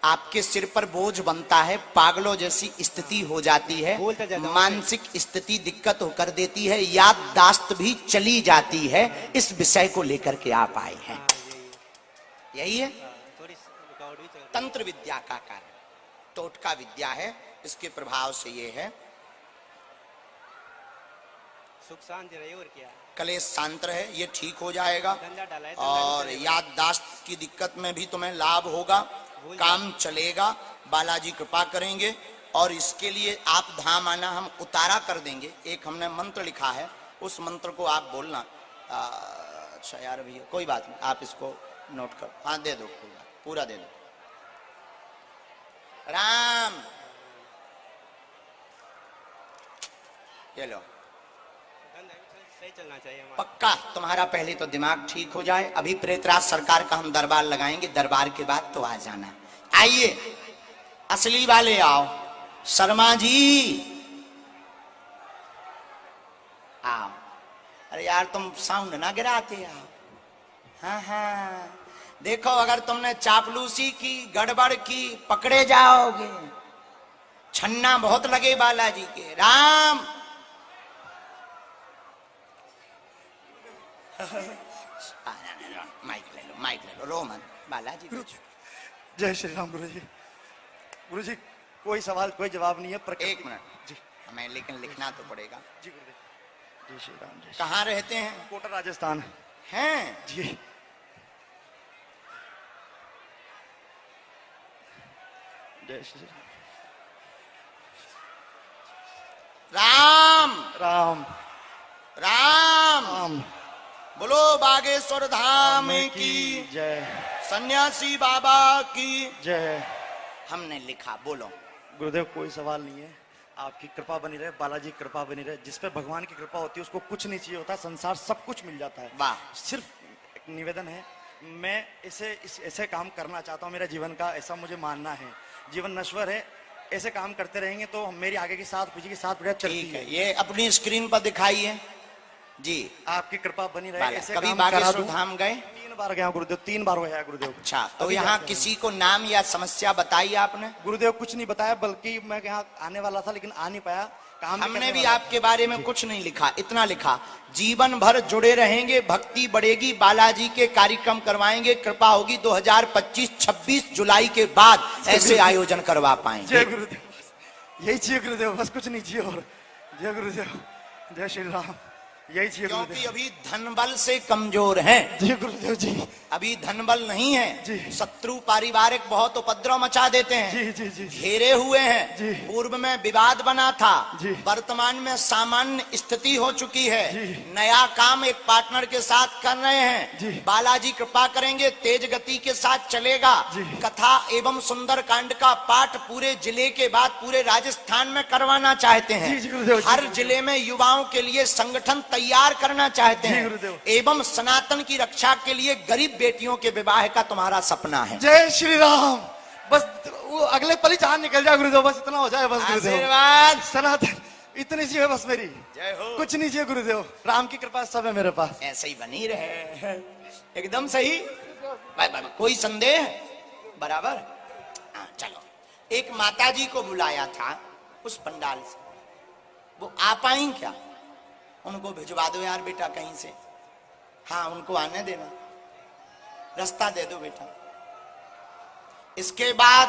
[SPEAKER 1] आपके सिर पर बोझ बनता है, पागलों जैसी स्थिति हो जाती है, मानसिक स्थिति दिक्कत होकर देती है, याददाश्त भी चली जाती है, इस विषय को लेकर के आप आए हैं। यही है तंत्र विद्या का कारण, टोटका विद्या है, इसके प्रभाव से ये है।
[SPEAKER 7] सुख शांति रहे और क्या।
[SPEAKER 1] कलेश शांत रहे, ये ठीक हो जाएगा।
[SPEAKER 7] धंधा डाला है,
[SPEAKER 1] और याददाश्त की दिक्कत में भी तुम्हें लाभ होगा, काम चलेगा, बालाजी कृपा करेंगे। और इसके लिए आप धाम आना, हम उतारा कर देंगे। एक हमने मंत्र लिखा है, उस मंत्र को आप बोलना। अच्छा यार भैया कोई बात नहीं, आप इसको नोट करो। हाँ दे दो, कोई बात, पूरा दे दो। राम, ये लो।
[SPEAKER 7] सही चलना चाहिए हमारा।
[SPEAKER 1] पक्का तुम्हारा पहले तो दिमाग ठीक हो जाए। अभी प्रेतराज सरकार का हम दरबार लगाएंगे, दरबार के बाद तो आ जाना। आइए असली वाले आओ, शर्मा जी आओ। अरे यार तुम साउंड ना गिराते आओ। हाँ हाँ, देखो अगर तुमने चापलूसी की, गड़बड़ की, पकड़े जाओगे। छन्ना बहुत लगे बालाजी के। राम, माइक ले लो, माइक ले लो, रो मत बालाजी।
[SPEAKER 4] जय श्री राम गुरु जी। गुरु जी कोई सवाल कोई जवाब नहीं है।
[SPEAKER 1] एक मिनट जी, हमें लेकिन लिखना तो पड़ेगा।
[SPEAKER 4] जी गुरुदेव। जय श्री राम। जय
[SPEAKER 1] कहाँ रहते हैं?
[SPEAKER 4] कोटा राजस्थान।
[SPEAKER 1] हैं
[SPEAKER 4] जी। जय श्री
[SPEAKER 1] राम।
[SPEAKER 4] राम।
[SPEAKER 1] राम
[SPEAKER 4] राम
[SPEAKER 1] बोलो बागेश्वर धाम की
[SPEAKER 4] जय।
[SPEAKER 1] सन्यासी बाबा की
[SPEAKER 4] जय।
[SPEAKER 1] हमने लिखा, बोलो।
[SPEAKER 4] गुरुदेव कोई सवाल नहीं है, आपकी कृपा बनी रहे, बालाजी की कृपा बनी रहे। जिस पे भगवान की कृपा होती है उसको कुछ नहीं चाहिए होता, संसार सब कुछ मिल जाता है।
[SPEAKER 1] वाह।
[SPEAKER 4] सिर्फ एक निवेदन है, मैं ऐसे काम करना चाहता हूँ। मेरा जीवन का ऐसा मुझे मानना है, जीवन नश्वर है, ऐसे काम करते रहेंगे तो मेरी आगे की 7 पीछे की 7 पीढ़ियां चलती
[SPEAKER 1] ठीक
[SPEAKER 4] है।
[SPEAKER 1] है, ये अपनी स्क्रीन पर दिखाइए जी।
[SPEAKER 4] आपकी कृपा बनी रहे, ऐसे
[SPEAKER 1] कभी
[SPEAKER 4] काम करा
[SPEAKER 1] बागेश्वर
[SPEAKER 4] दूं।
[SPEAKER 1] धाम गए?
[SPEAKER 4] 3 बार गया गुरुदेव, 3 बार गया गुरुदेव।
[SPEAKER 1] अच्छा, तो
[SPEAKER 4] अभी
[SPEAKER 1] यहाँ
[SPEAKER 4] जाते हैं।
[SPEAKER 1] किसी को नाम या समस्या बताई आपने?
[SPEAKER 4] गुरुदेव कुछ नहीं बताया, बल्कि मैं यहाँ आने वाला था लेकिन आ नहीं पाया। काम
[SPEAKER 1] हमने
[SPEAKER 4] करने
[SPEAKER 1] भी
[SPEAKER 4] वाला
[SPEAKER 1] आपके बारे में कुछ नहीं लिखा, इतना लिखा, जीवन भर जुड़े रहेंगे, भक्ति बढ़ेगी, बालाजी के कार्यक्रम करवाएंगे, कृपा होगी 2025-26 जुलाई के बाद ऐसे आयोजन करवा
[SPEAKER 4] था।
[SPEAKER 1] पाएंगे।
[SPEAKER 4] जय गुरुदेव, यही चाहिए गुरुदेव, बस कुछ नहीं चाहिए और। जय गुरुदेव, जय श्री राम, यही चाहिए
[SPEAKER 1] क्योंकि
[SPEAKER 4] गुरुदेव।
[SPEAKER 1] अभी धन बल से कमजोर हैं।
[SPEAKER 4] जी गुरुदेव जी।
[SPEAKER 1] अभी धन बल नहीं है
[SPEAKER 4] जी।
[SPEAKER 1] शत्रु पारिवारिक बहुत उपद्रव मचा देते हैं।
[SPEAKER 4] जी जी जी।
[SPEAKER 1] घेरे हुए हैं।
[SPEAKER 4] जी।
[SPEAKER 1] पूर्व में विवाद बना था,
[SPEAKER 4] जी।
[SPEAKER 1] वर्तमान में सामान्य स्थिति हो चुकी है।
[SPEAKER 4] जी।
[SPEAKER 1] नया काम एक पार्टनर के साथ कर रहे हैं।
[SPEAKER 4] जी।
[SPEAKER 1] बालाजी कृपा करेंगे, तेज गति के साथ चलेगा।
[SPEAKER 4] जी।
[SPEAKER 1] कथा एवं सुंदर कांड का पाठ पूरे जिले के बाद पूरे राजस्थान में करवाना चाहते हैं।
[SPEAKER 4] जी, जी, गुरुदेव, जी,
[SPEAKER 1] हर
[SPEAKER 4] गुरुदेव।
[SPEAKER 1] जिले में युवाओं के लिए संगठन तैयार करना चाहते
[SPEAKER 4] जी,
[SPEAKER 1] हैं
[SPEAKER 4] गुरुदेव।
[SPEAKER 1] एवं सनातन की रक्षा के लिए गरीब बेटियों के विवाह का तुम्हारा सपना है।
[SPEAKER 4] जय श्री राम। बस वो अगले पल ही जान निकल जाए गुरुदेव, बस इतना हो जाए बस गुरुदेव।
[SPEAKER 1] आशीर्वाद।
[SPEAKER 4] सनातन इतनी सी है बस मेरी।
[SPEAKER 1] जय हो।
[SPEAKER 4] कुछ नहीं चाहिए गुरुदेव, राम की कृपा सब है मेरे पास।
[SPEAKER 1] ऐसे ही बनी रहे, एकदम सही। कोई संदेह? बराबर। हाँ, चलो। एक माताजी को बुलाया था उस पंडाल से, वो आ पाई क्या? उनको भिजवा दो यार बेटा कहीं से। हाँ, उनको आने देना, रास्ता दे दो बेटा। इसके बाद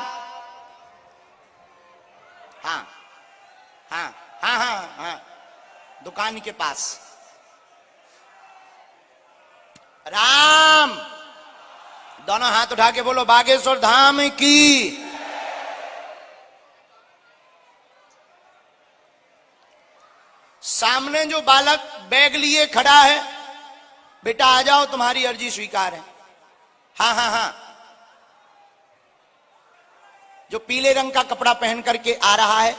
[SPEAKER 1] हाँ हाँ हाँ हाँ हाँ, दुकान के पास। राम, दोनों हाथ उठा के बोलो बागेश्वर धाम की। सामने जो बालक बैग लिए खड़ा है, बेटा आ जाओ, तुम्हारी अर्जी स्वीकार है। हाँ हाँ हाँ, जो पीले रंग का कपड़ा पहन करके आ रहा है,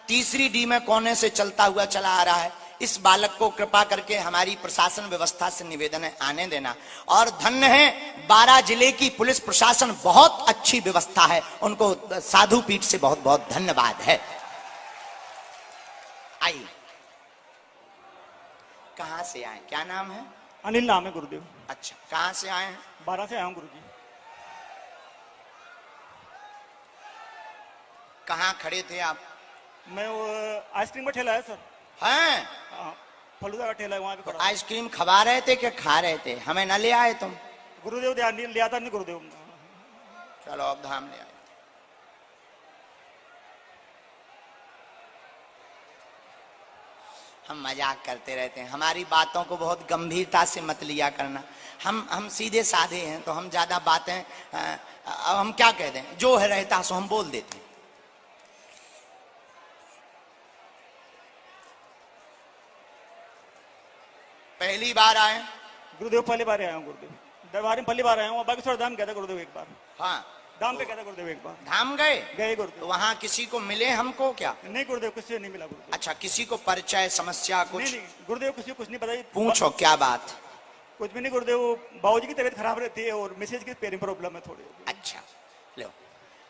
[SPEAKER 1] 3री डी में कोने से चलता हुआ चला आ रहा है, इस बालक को कृपा करके हमारी प्रशासन व्यवस्था से निवेदन है आने देना। और धन्य है 12 जिले की पुलिस प्रशासन, बहुत अच्छी व्यवस्था है, उनको साधु पीठ से बहुत बहुत धन्यवाद है। आइए, कहां से आए, क्या नाम है?
[SPEAKER 6] अनिल नाम है गुरुदेव।
[SPEAKER 1] अच्छा, कहां से आए हैं?
[SPEAKER 6] 12 से आया हूँ गुरुजी।
[SPEAKER 1] कहां खड़े थे आप?
[SPEAKER 6] मैं वो आइसक्रीम का ठेला है सर,
[SPEAKER 1] हैं?
[SPEAKER 6] हाँ, फलूदा का ठेला है, वहाँ पे
[SPEAKER 1] तो
[SPEAKER 6] खड़ा हूँ।
[SPEAKER 1] आइसक्रीम खवा रहे थे कि खा रहे थे? हमें न ले आए तुम?
[SPEAKER 6] गुरुदेव ध्यान नहीं लिया था, नहीं गुरुदेव।
[SPEAKER 1] चलो अब धाम ले आए। हम मजाक करते रहते हैं, हमारी बातों को बहुत गंभीरता से मत लिया करना। हम सीधे साधे हैं तो हम ज्यादा बातें अब हम क्या कह दें, जो है रहता सो हम बोल देते हैं। पहली बार आए?
[SPEAKER 8] गुरुदेव पहली बार आया हूँ गुरुदेव, दरबार में पहली बार आया हूँ। बाकी थोड़ा धाम गया था गुरुदेव एक बार,
[SPEAKER 1] हाँ
[SPEAKER 8] धाम पे गया था गुरुदेव एक बार।
[SPEAKER 1] धाम गए?
[SPEAKER 8] गए
[SPEAKER 1] तो
[SPEAKER 8] गुरुदेव।
[SPEAKER 1] वहां किसी को मिले हमको क्या?
[SPEAKER 8] नहीं गुरुदेव, किसी से नहीं मिला गुरुदेव।
[SPEAKER 1] अच्छा, किसी को परिचय समस्या
[SPEAKER 8] नहीं
[SPEAKER 1] कुछ?
[SPEAKER 8] नहीं गुरुदेव, किसी को कुछ नहीं बताई।
[SPEAKER 1] पूछो क्या बात?
[SPEAKER 8] कुछ भी नहीं गुरुदेव, बाबूजी की तबीयत खराब रहती है और मिसेज की पैर में प्रॉब्लम है थोड़ी।
[SPEAKER 1] अच्छा लो,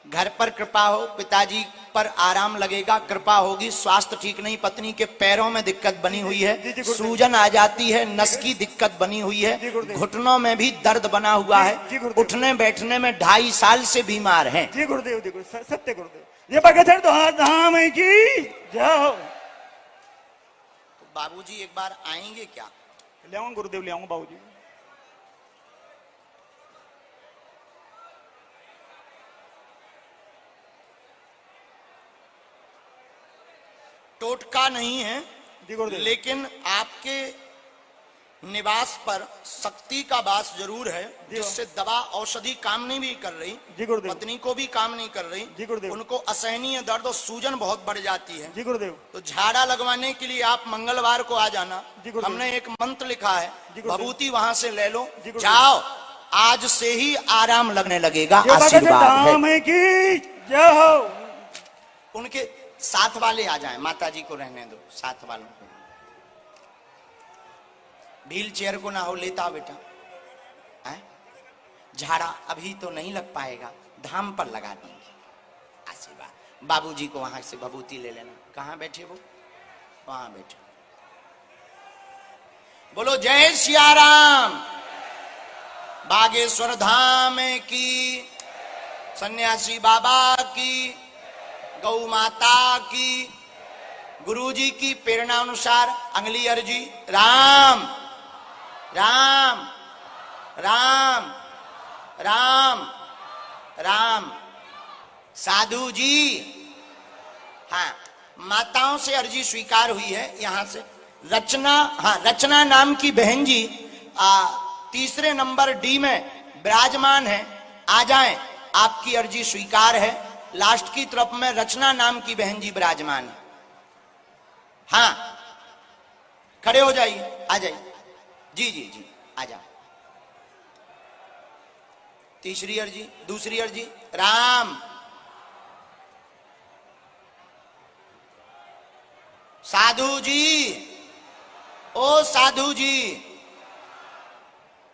[SPEAKER 1] घर पर कृपा हो, पिताजी पर आराम लगेगा, कृपा होगी। स्वास्थ्य ठीक नहीं, पत्नी के पैरों में दिक्कत बनी हुई है,
[SPEAKER 8] जी, गुरुदेव।
[SPEAKER 1] सूजन आ जाती है, नस की दिक्कत बनी हुई
[SPEAKER 8] जी,
[SPEAKER 1] है,
[SPEAKER 8] गुरुदेव।
[SPEAKER 1] घुटनों में भी दर्द बना हुआ
[SPEAKER 8] जी,
[SPEAKER 1] है,
[SPEAKER 8] गुरुदेव।
[SPEAKER 1] उठने बैठने में 2.5 साल से बीमार हैं।
[SPEAKER 8] जी गुरुदेव, जी गुरुदेव, सत्य गुरुदेव। ये बगैर तो हाँ धाम है की जाओ।
[SPEAKER 1] तो बाबूजी एक बार आएंगे क्या?
[SPEAKER 8] ले आऊंगा गुरुदेव, ले आऊंगा बाबूजी।
[SPEAKER 1] टोटका नहीं है,
[SPEAKER 8] जी गुरुदेव।
[SPEAKER 1] लेकिन आपके निवास पर शक्ति का वास जरूर है, जिससे दवा औषधि काम नहीं भी कर रही,
[SPEAKER 8] जी गुरुदेव।
[SPEAKER 1] पत्नी को भी काम नहीं कर रही,
[SPEAKER 8] जी गुरुदेव।
[SPEAKER 1] उनको असहनीय दर्द और सूजन बहुत बढ़ जाती है।
[SPEAKER 8] जी गुरुदेव।
[SPEAKER 1] तो झाड़ा लगवाने के लिए आप मंगलवार को आ जाना।
[SPEAKER 8] जी गुरुदेव।
[SPEAKER 1] हमने एक मंत्र लिखा है,
[SPEAKER 8] जी गुरुदेव।
[SPEAKER 1] भभूति वहां से ले लो,
[SPEAKER 8] जी गुरुदेव।
[SPEAKER 1] जाओ, आज से ही आराम लगने लगेगा।
[SPEAKER 8] ये बगैर
[SPEAKER 1] आशीर्वाद है।
[SPEAKER 8] धाम है की जाओ।
[SPEAKER 1] उनके साथ वाले आ जाएं, माता जी को रहने दो, साथ वालों को। व्हील चेयर को ना हो लेता बेटा है? झाड़ा अभी तो नहीं लग पाएगा, धाम पर लगा देंगे। आशीर्वाद। बाबूजी को वहां से भभूति ले लेना। कहाँ बैठे वो? वहां बैठे। बोलो जय सिया राम। बागेश्वर धाम की, सन्यासी बाबा की, गौ माता की, गुरुजी की प्रेरणा अनुसार अंगली अर्जी। राम राम राम राम राम। साधु जी, हाँ, माताओं से अर्जी स्वीकार हुई है। यहां से रचना, हाँ, रचना नाम की बहन जी तीसरे नंबर डी में विराजमान है, आ जाएं, आपकी अर्जी स्वीकार है। लास्ट की तरफ में रचना नाम की बहन जी विराजमान है। हाँ, खड़े हो जाइए, आ जाइए। जी जी जी, आ जाओ। तीसरी अर्जी, दूसरी अर्जी। राम। साधु जी, ओ साधु जी।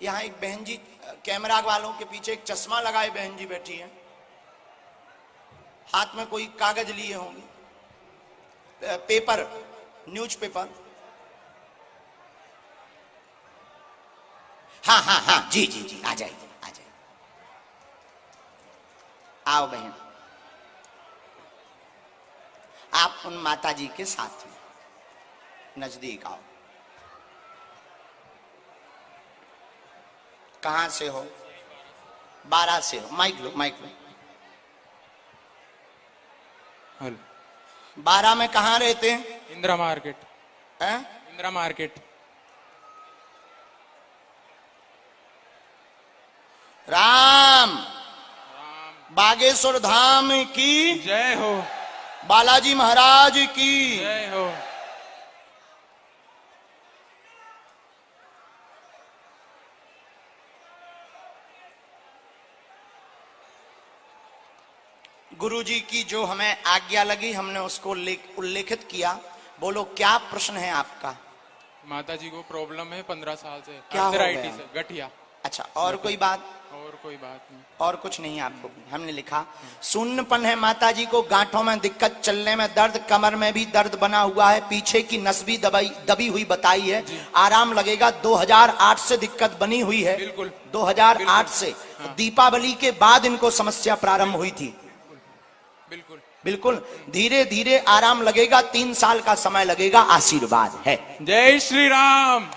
[SPEAKER 1] यहां एक बहन जी, कैमरा वालों के पीछे एक चश्मा लगाए बहन जी बैठी है, हाथ में कोई कागज लिए होंगे, पेपर, न्यूज पेपर। हाँ हाँ हाँ, जी जी जी, आ जाइए, आ जाइए। आओ बहन, आप उन माता जी के साथ में नजदीक आओ। कहां से हो? 12 से हो। माइक लो, माइक लो। 12 में कहां रहते हैं?
[SPEAKER 9] इंदिरा मार्केट।
[SPEAKER 1] हैं?
[SPEAKER 9] इंदिरा मार्केट।
[SPEAKER 1] राम। बागेश्वर धाम की
[SPEAKER 9] जय हो।
[SPEAKER 1] बालाजी महाराज की
[SPEAKER 9] जय हो।
[SPEAKER 1] गुरुजी की जो हमें आज्ञा लगी हमने उसको उल्लेखित किया। बोलो क्या प्रश्न है आपका?
[SPEAKER 9] माता जी को प्रॉब्लम है 15 साल से,
[SPEAKER 1] क्या हो
[SPEAKER 9] आर्थराइटिस
[SPEAKER 1] गया?
[SPEAKER 9] है, गठिया।
[SPEAKER 1] अच्छा, और कोई बात?
[SPEAKER 9] और कोई बात नहीं।
[SPEAKER 1] और कुछ नहीं है आपको? हमने लिखा शून्यपन है माता जी को, गांठों में दिक्कत, चलने में दर्द, कमर में भी दर्द बना हुआ है, पीछे की नस भी दबी हुई बताई है। आराम लगेगा। 2008 से दिक्कत बनी हुई है।
[SPEAKER 9] बिल्कुल।
[SPEAKER 1] 2008 से। दीपावली के बाद इनको समस्या प्रारंभ हुई थी।
[SPEAKER 9] बिल्कुल
[SPEAKER 1] बिल्कुल। धीरे धीरे आराम लगेगा, 3 साल का समय लगेगा। आशीर्वाद है।
[SPEAKER 9] जय श्री राम।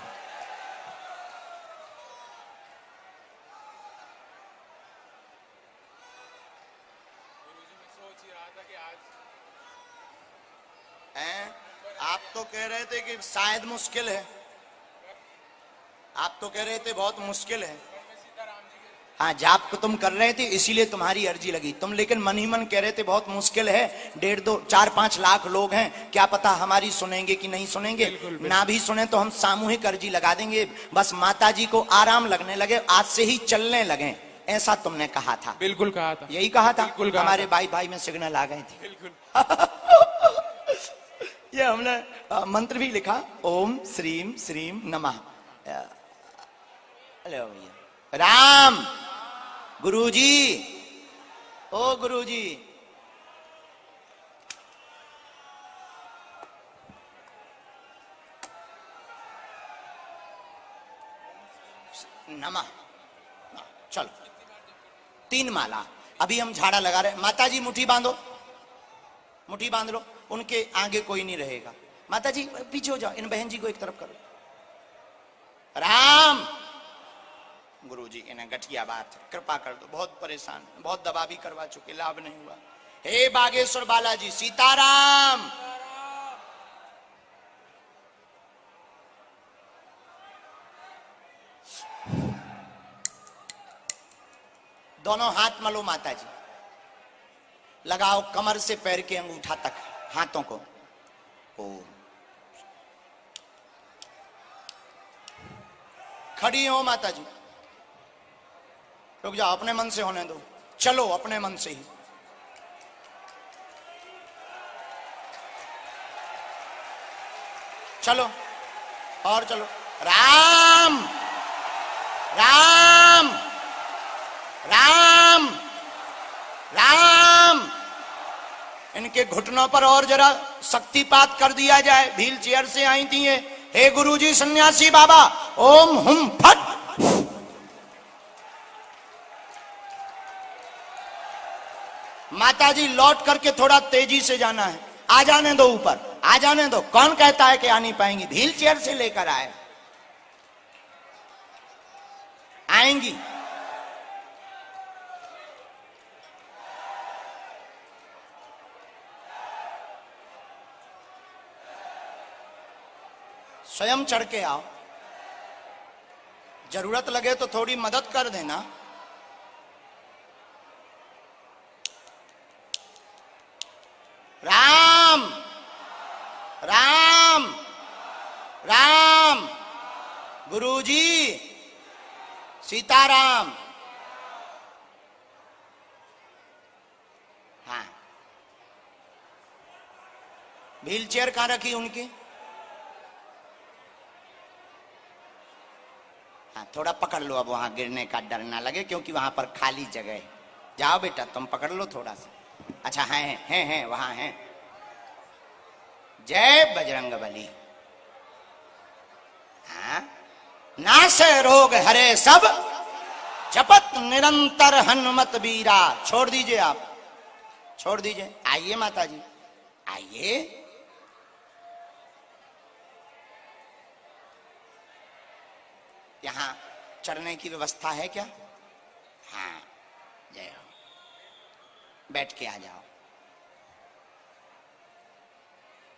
[SPEAKER 1] हैं? आप तो कह रहे रहे थे कि शायद मुश्किल है, आप तो कह रहे थे बहुत मुश्किल है। हाँ, जाप को तुम कर रहे थे इसीलिए तुम्हारी अर्जी लगी, तुम लेकिन मन ही मन कह रहे थे बहुत मुश्किल है, 1.5 2 4 5 लाख लोग हैं, क्या पता हमारी सुनेंगे कि नहीं सुनेंगे। ना भी सुने तो हम सामूहिक अर्जी लगा देंगे, बस माता जी को आराम लगने लगे, आज से ही चलने लगे, ऐसा तुमने कहा था।
[SPEAKER 9] बिल्कुल कहा था,
[SPEAKER 1] यही कहा था।
[SPEAKER 9] बिल्कुल कहा
[SPEAKER 1] हमारे
[SPEAKER 9] था।
[SPEAKER 1] भाई भाई में सिग्नल आ गए थे।
[SPEAKER 9] बिल्कुल।
[SPEAKER 1] ये हमने मंत्र भी लिखा, ओम श्रीम श्रीम नमः। अरे भैया राम गुरुजी, ओ गुरुजी, नमः। चलो 3 माला। अभी हम झाड़ा लगा रहे हैं। माता जी मुट्ठी बांधो, मुट्ठी बांध लो, उनके आगे कोई नहीं रहेगा। माता जी पीछे हो जाओ, इन बहन जी को एक तरफ करो। राम गुरुजी, इन्हें गठिया बात है, कृपा कर दो, बहुत परेशान, बहुत दवा भी करवा चुके, लाभ नहीं हुआ। हे बागेश्वर बालाजी, सीताराम। दोनों हाथ मलो माता जी, लगाओ कमर से पैर के अंगूठा तक हाथों को। ओ खड़ी हो माता जी, रुक जाओ, अपने मन से होने दो, चलो अपने मन से ही। चलो और चलो। राम राम राम राम। इनके घुटनों पर और जरा शक्तिपात कर दिया जाए, व्हील चेयर से आई थी ये। हे गुरुजी सन्यासी बाबा, ओम हुम फट। माता जी लौट करके थोड़ा तेजी से जाना है, आ जाने दो ऊपर, आ जाने दो। कौन कहता है कि आ नहीं पाएंगी, व्हील चेयर से लेकर आए, आएंगी। स्वयं चढ़ के आओ, जरूरत लगे तो थोड़ी मदद कर देना। राम राम राम। गुरुजी सीताराम। हाँ, व्हील चेयर कहां रखी उनकी? हाँ, थोड़ा पकड़ लो, अब वहां गिरने का डर ना लगे, क्योंकि वहां पर खाली जगह है। जाओ बेटा, तुम पकड़ लो थोड़ा सा। अच्छा, हैं वहां हैं। जय बजरंग बली। हाँ, नाश रोग हरे सब, जपत निरंतर हनुमत बीरा। छोड़ दीजिए आप, छोड़ दीजिए। आइए माता जी, आइए। यहां चढ़ने की व्यवस्था है क्या? हाँ, जय हो। बैठ के आ जाओ,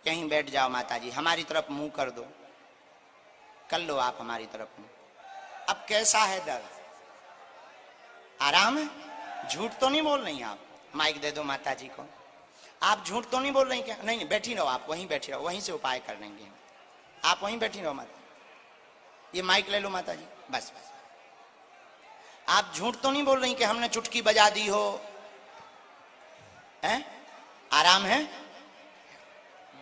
[SPEAKER 1] यहीं बैठ जाओ माता जी, हमारी तरफ मुंह कर दो, कर लो आप हमारी तरफ मुंह। अब कैसा है दर्द? आराम है? झूठ तो नहीं बोल रही आप? माइक दे दो माता जी को। आप झूठ तो नहीं बोल रही क्या? नहीं, बैठी रहो आप, वहीं बैठी रहो, वहीं से उपाय कर लेंगे आप, वहीं बैठी रहो माता। ये माइक ले लो माता जी, बस बस। आप झूठ तो नहीं बोल रही कि हमने चुटकी बजा दी हो? हैं? आराम है?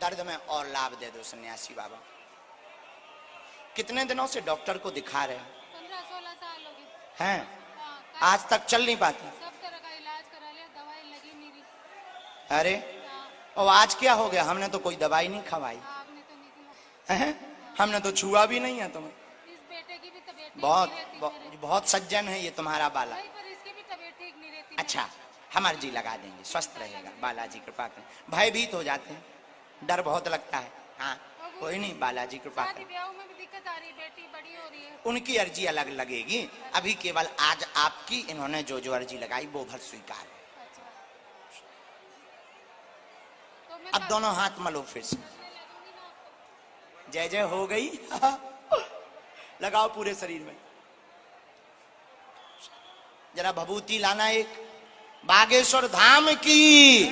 [SPEAKER 1] दर्द में और लाभ दे दो सन्यासी बाबा। कितने दिनों से डॉक्टर को दिखा रहे हैं?
[SPEAKER 10] 15-16 साल हो गए
[SPEAKER 1] हैं?
[SPEAKER 10] हाँ,
[SPEAKER 1] आज तक चल नहीं पाती?
[SPEAKER 10] सब तरह का इलाज करा लिया, दवाई लगी नहीं रही।
[SPEAKER 1] अरे,
[SPEAKER 10] हाँ,
[SPEAKER 1] और आज क्या हो गया? हमने तो कोई दवाई नहीं खवाई।
[SPEAKER 10] आपने तो नहीं दिया।
[SPEAKER 1] हैं? हमने तो छुआ भी नहीं है तुम्हें।
[SPEAKER 10] इस बेटे की भी तबीयत ठीक
[SPEAKER 1] बहुत
[SPEAKER 10] नहीं रहती
[SPEAKER 1] बहुत,
[SPEAKER 10] मेरे।
[SPEAKER 1] बहुत सज्जन है ये तुम्हारा बाला।
[SPEAKER 10] वही, पर इसकी भी तबीयत ठीक नहीं रहती।
[SPEAKER 1] अच्छा, हम अर्जी लगा देंगे, स्वस्थ रहेगा, बालाजी कृपा करें। भयभीत हो जाते हैं, डर बहुत लगता है। हाँ, कोई नहीं, बालाजी कृपा
[SPEAKER 10] शादी
[SPEAKER 1] करें।
[SPEAKER 10] ब्याह में भी दिक्कत आ रही, बेटी बड़ी हो रही है।
[SPEAKER 1] उनकी अर्जी अलग लगेगी, अभी केवल आज आपकी इन्होंने जो जो अर्जी लगाई वो भर स्वीकार।
[SPEAKER 10] अच्छा, तो मैं
[SPEAKER 1] अब दोनों हाथ मलो फिर से।
[SPEAKER 10] करने लगूंगी ना आपको।
[SPEAKER 1] जय जय हो गई। लगाओ पूरे शरीर में। जरा भभूति लाना एक। बागेश्वर धाम की,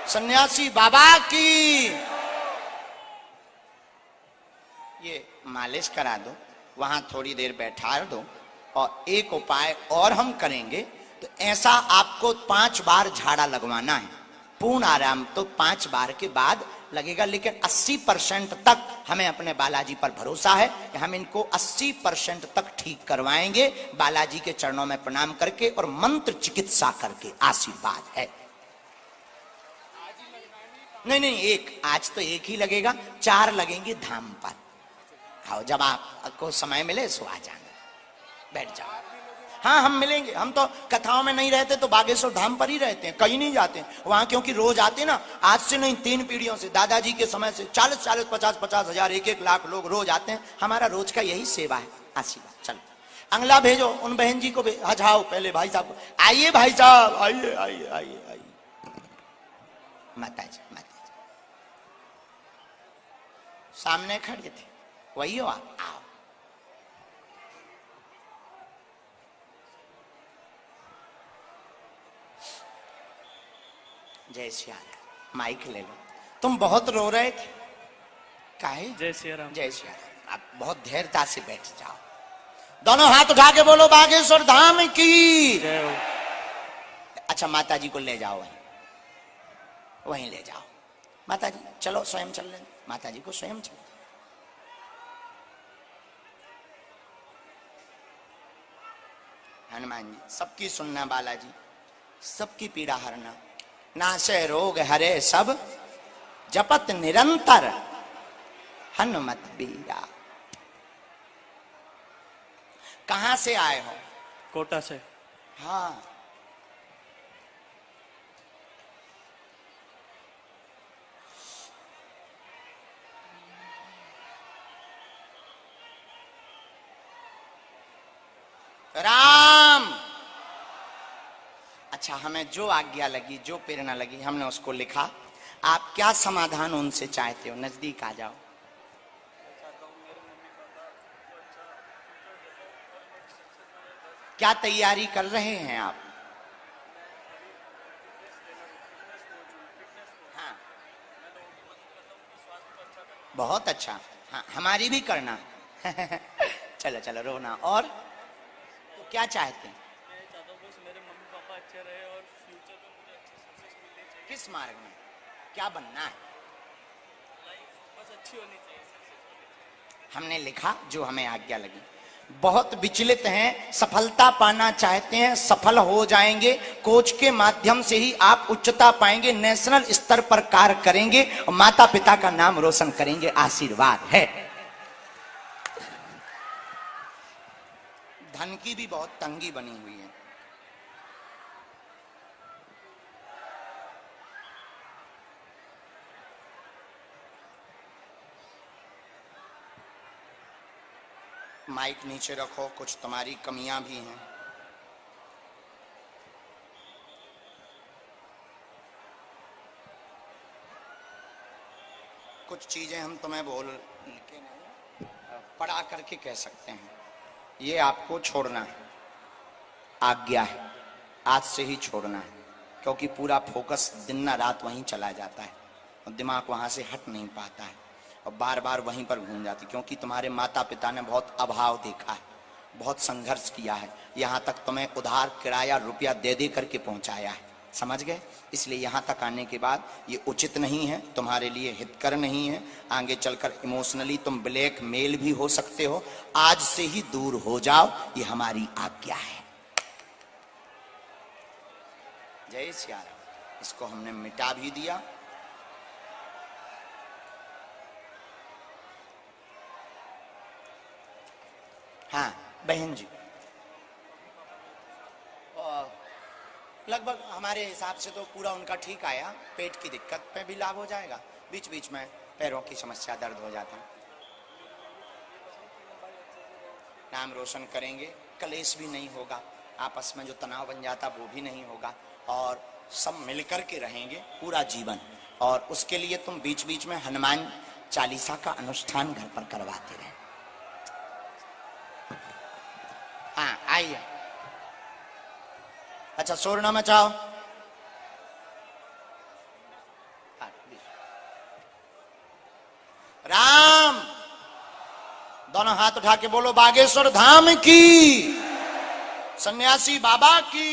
[SPEAKER 1] सन्यासी बाबा की। ये मालिश करा दो, वहां थोड़ी देर बैठा दो। और एक उपाय और हम करेंगे। तो ऐसा आपको 5 बार झाड़ा लगवाना है। पूर्ण आराम तो 5 बार के बाद लगेगा, लेकिन 80% तक हमें अपने बालाजी पर भरोसा है कि हम इनको 80% तक ठीक करवाएंगे। बालाजी के चरणों में प्रणाम करके और मंत्र चिकित्सा करके। आशीर्वाद है। नहीं, एक आज तो एक ही लगेगा, 4 लगेंगे धाम पर। आओ, जब आपको समय मिले सो आ जाना, बैठ जाओ। हाँ, हम मिलेंगे। हम तो कथाओं में नहीं रहते तो बागेश्वर धाम पर ही रहते हैं, कहीं नहीं जाते वहां, क्योंकि रोज आते हैं ना। आज से नहीं, 3 पीढ़ियों से, दादाजी के समय से 40-40, 50-50 हजार, 1-1 लाख लोग रोज आते हैं। हमारा रोज का यही सेवा है। आशीर्वाद। चलो अंगला भेजो, उन बहन जी को हजाओ पहले भाई साहब को। आइए भाई साहब, आइए आइए आइए आइए। माता जी सामने खड़े थे, वही हो आप। आओ। जय सिया राम। माइक ले लो। तुम बहुत रो रहे थे, काहे?
[SPEAKER 5] जय श्री राम।
[SPEAKER 1] जय सिया राम। आप बहुत धैर्यता से बैठ जाओ। दोनों हाथ उठा के बोलो बागेश्वर धाम की
[SPEAKER 5] जय हो।
[SPEAKER 1] अच्छा, माता जी को ले जाओ, वहीं ले जाओ। माता जी चलो, स्वयं चल लें। माता जी को स्वयं चल। हनुमान जी सबकी सुनना, बालाजी सबकी पीड़ा हरना। नासे रोग हरे सब, जपत निरंतर हनुमत बीरा। कहां से आए हो?
[SPEAKER 5] कोटा से।
[SPEAKER 1] हाँ, राम। अच्छा, हमें जो आज्ञा लगी, जो प्रेरणा लगी, हमने उसको लिखा। आप क्या समाधान उनसे चाहते हो? नजदीक आ जाओ। क्या तैयारी कर रहे हैं आप? हाँ, बहुत अच्छा। हाँ, हमारी भी करना। चलो चलो, रोना। और तो क्या चाहते हैं?
[SPEAKER 5] मेरे मम्मी पापा अच्छे रहे और फ्यूचर में मुझे अच्छी सक्सेस मिलनी चाहिए।
[SPEAKER 1] किस मार्ग में क्या बनना है?
[SPEAKER 5] लाइफ बस अच्छी होनी चाहिए।
[SPEAKER 1] हमने लिखा जो हमें आज्ञा लगी। बहुत विचलित हैं, सफलता पाना चाहते हैं, सफल हो जाएंगे। कोच के माध्यम से ही आप उच्चता पाएंगे, नेशनल स्तर पर कार्य करेंगे और माता पिता का नाम रोशन करेंगे। आशीर्वाद है। धन की भी बहुत तंगी बनी हुई है। माइक नीचे रखो, कुछ तुम्हारी कमियां भी हैं। कुछ चीजें हम तुम्हें बोल के नहीं, पढ़ा करके कह सकते हैं। ये आपको छोड़ना है, आज्ञा है, आज से ही छोड़ना है। क्योंकि पूरा फोकस दिन ना रात वहीं चला जाता है और दिमाग वहां से हट नहीं पाता है और बार बार वहीं पर घूम जाती। क्योंकि तुम्हारे माता पिता ने बहुत अभाव देखा है, बहुत संघर्ष किया है, यहाँ तक तुम्हें उधार किराया रुपया दे दे करके पहुंचाया है। समझ गए? इसलिए यहाँ तक आने के बाद ये उचित नहीं है, तुम्हारे लिए हितकर नहीं है। आगे चलकर इमोशनली तुम ब्लैक मेल भी हो सकते हो। आज से ही दूर हो जाओ, ये हमारी आज्ञा है। जय सिया राम। इसको हमने मिटा भी दिया। हाँ बहन जी, लगभग हमारे हिसाब से तो पूरा उनका ठीक आया। पेट की दिक्कत पे भी लाभ हो जाएगा, बीच बीच में पैरों की समस्या, दर्द हो जाता है। नाम रोशन करेंगे, कलेश भी नहीं होगा, आपस में जो तनाव बन जाता वो भी नहीं होगा और सब मिलकर के रहेंगे पूरा जीवन। और उसके लिए तुम बीच बीच में हनुमान चालीसा का अनुष्ठान घर पर करवाते रहे। हाँ आइए। अच्छा शोर ना मचाओ। राम, दोनों हाथ उठा के बोलो बागेश्वर धाम की, सन्यासी बाबा की।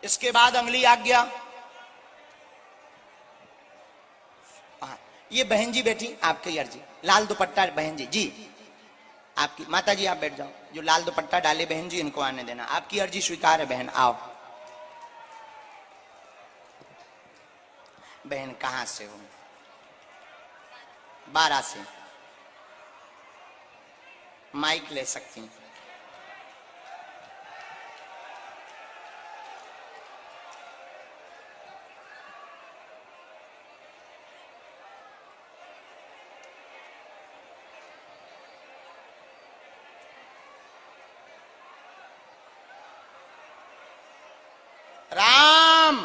[SPEAKER 1] इसके बाद अगली आज्ञा। ये बहन जी बैठी, आपकी अर्जी। लाल दुपट्टा बहन जी, जी आपकी। माता जी आप बैठ जाओ। जो लाल दुपट्टा डाले बहन जी इनको आने देना। आपकी अर्जी स्वीकार है बहन, आओ। बहन कहां से हो? 12 से। माइक ले सकती हैं। राम,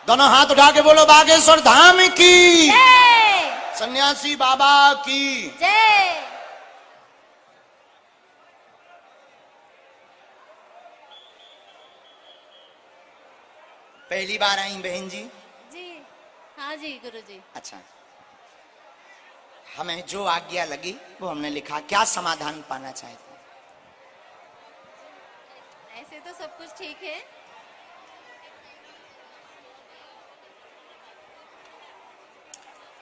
[SPEAKER 1] दोनों हाथ उठा के बोलो बागेश्वर धाम की, सन्यासी बाबा की
[SPEAKER 10] जय।
[SPEAKER 1] पहली बार आई बहन जी?
[SPEAKER 10] जी हाँ जी गुरुजी।
[SPEAKER 1] अच्छा, हमें जो आज्ञा लगी वो हमने लिखा। क्या समाधान पाना चाहते हैं?
[SPEAKER 10] ऐसे तो सब कुछ ठीक है।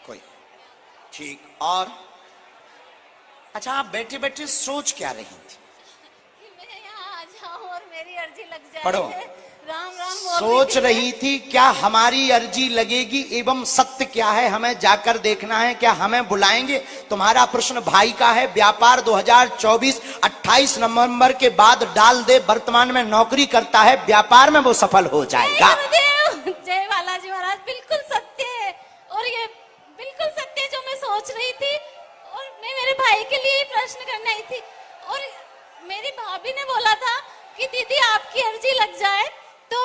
[SPEAKER 1] कोई ठीक। और अच्छा, आप बैठे बैठे सोच क्या रही थी?
[SPEAKER 10] कि मैं यहाँ आ जाऊँ और मेरी अर्जी लग जाए।
[SPEAKER 1] पढ़ो।
[SPEAKER 10] राम राम बोल
[SPEAKER 1] सोच
[SPEAKER 10] थी।
[SPEAKER 1] रही थी क्या हमारी अर्जी लगेगी एवं सत्य क्या है हमें जाकर देखना है, क्या हमें बुलाएंगे? तुम्हारा प्रश्न भाई का है। व्यापार 2024 28 नवंबर के बाद डाल दे। वर्तमान में नौकरी करता है, व्यापार में वो सफल हो जाएगा।
[SPEAKER 10] गुरुदेव, जय बालाजी महाराज, बिल्कुल सत्य है। और ये बिल्कुल सत्य है जो मैं सोच रही थी। और मैं मेरे भाई के लिए प्रश्न करना ही थी। और मेरी भाभी ने बोला था कि दीदी आपकी अर्जी लग जाए तो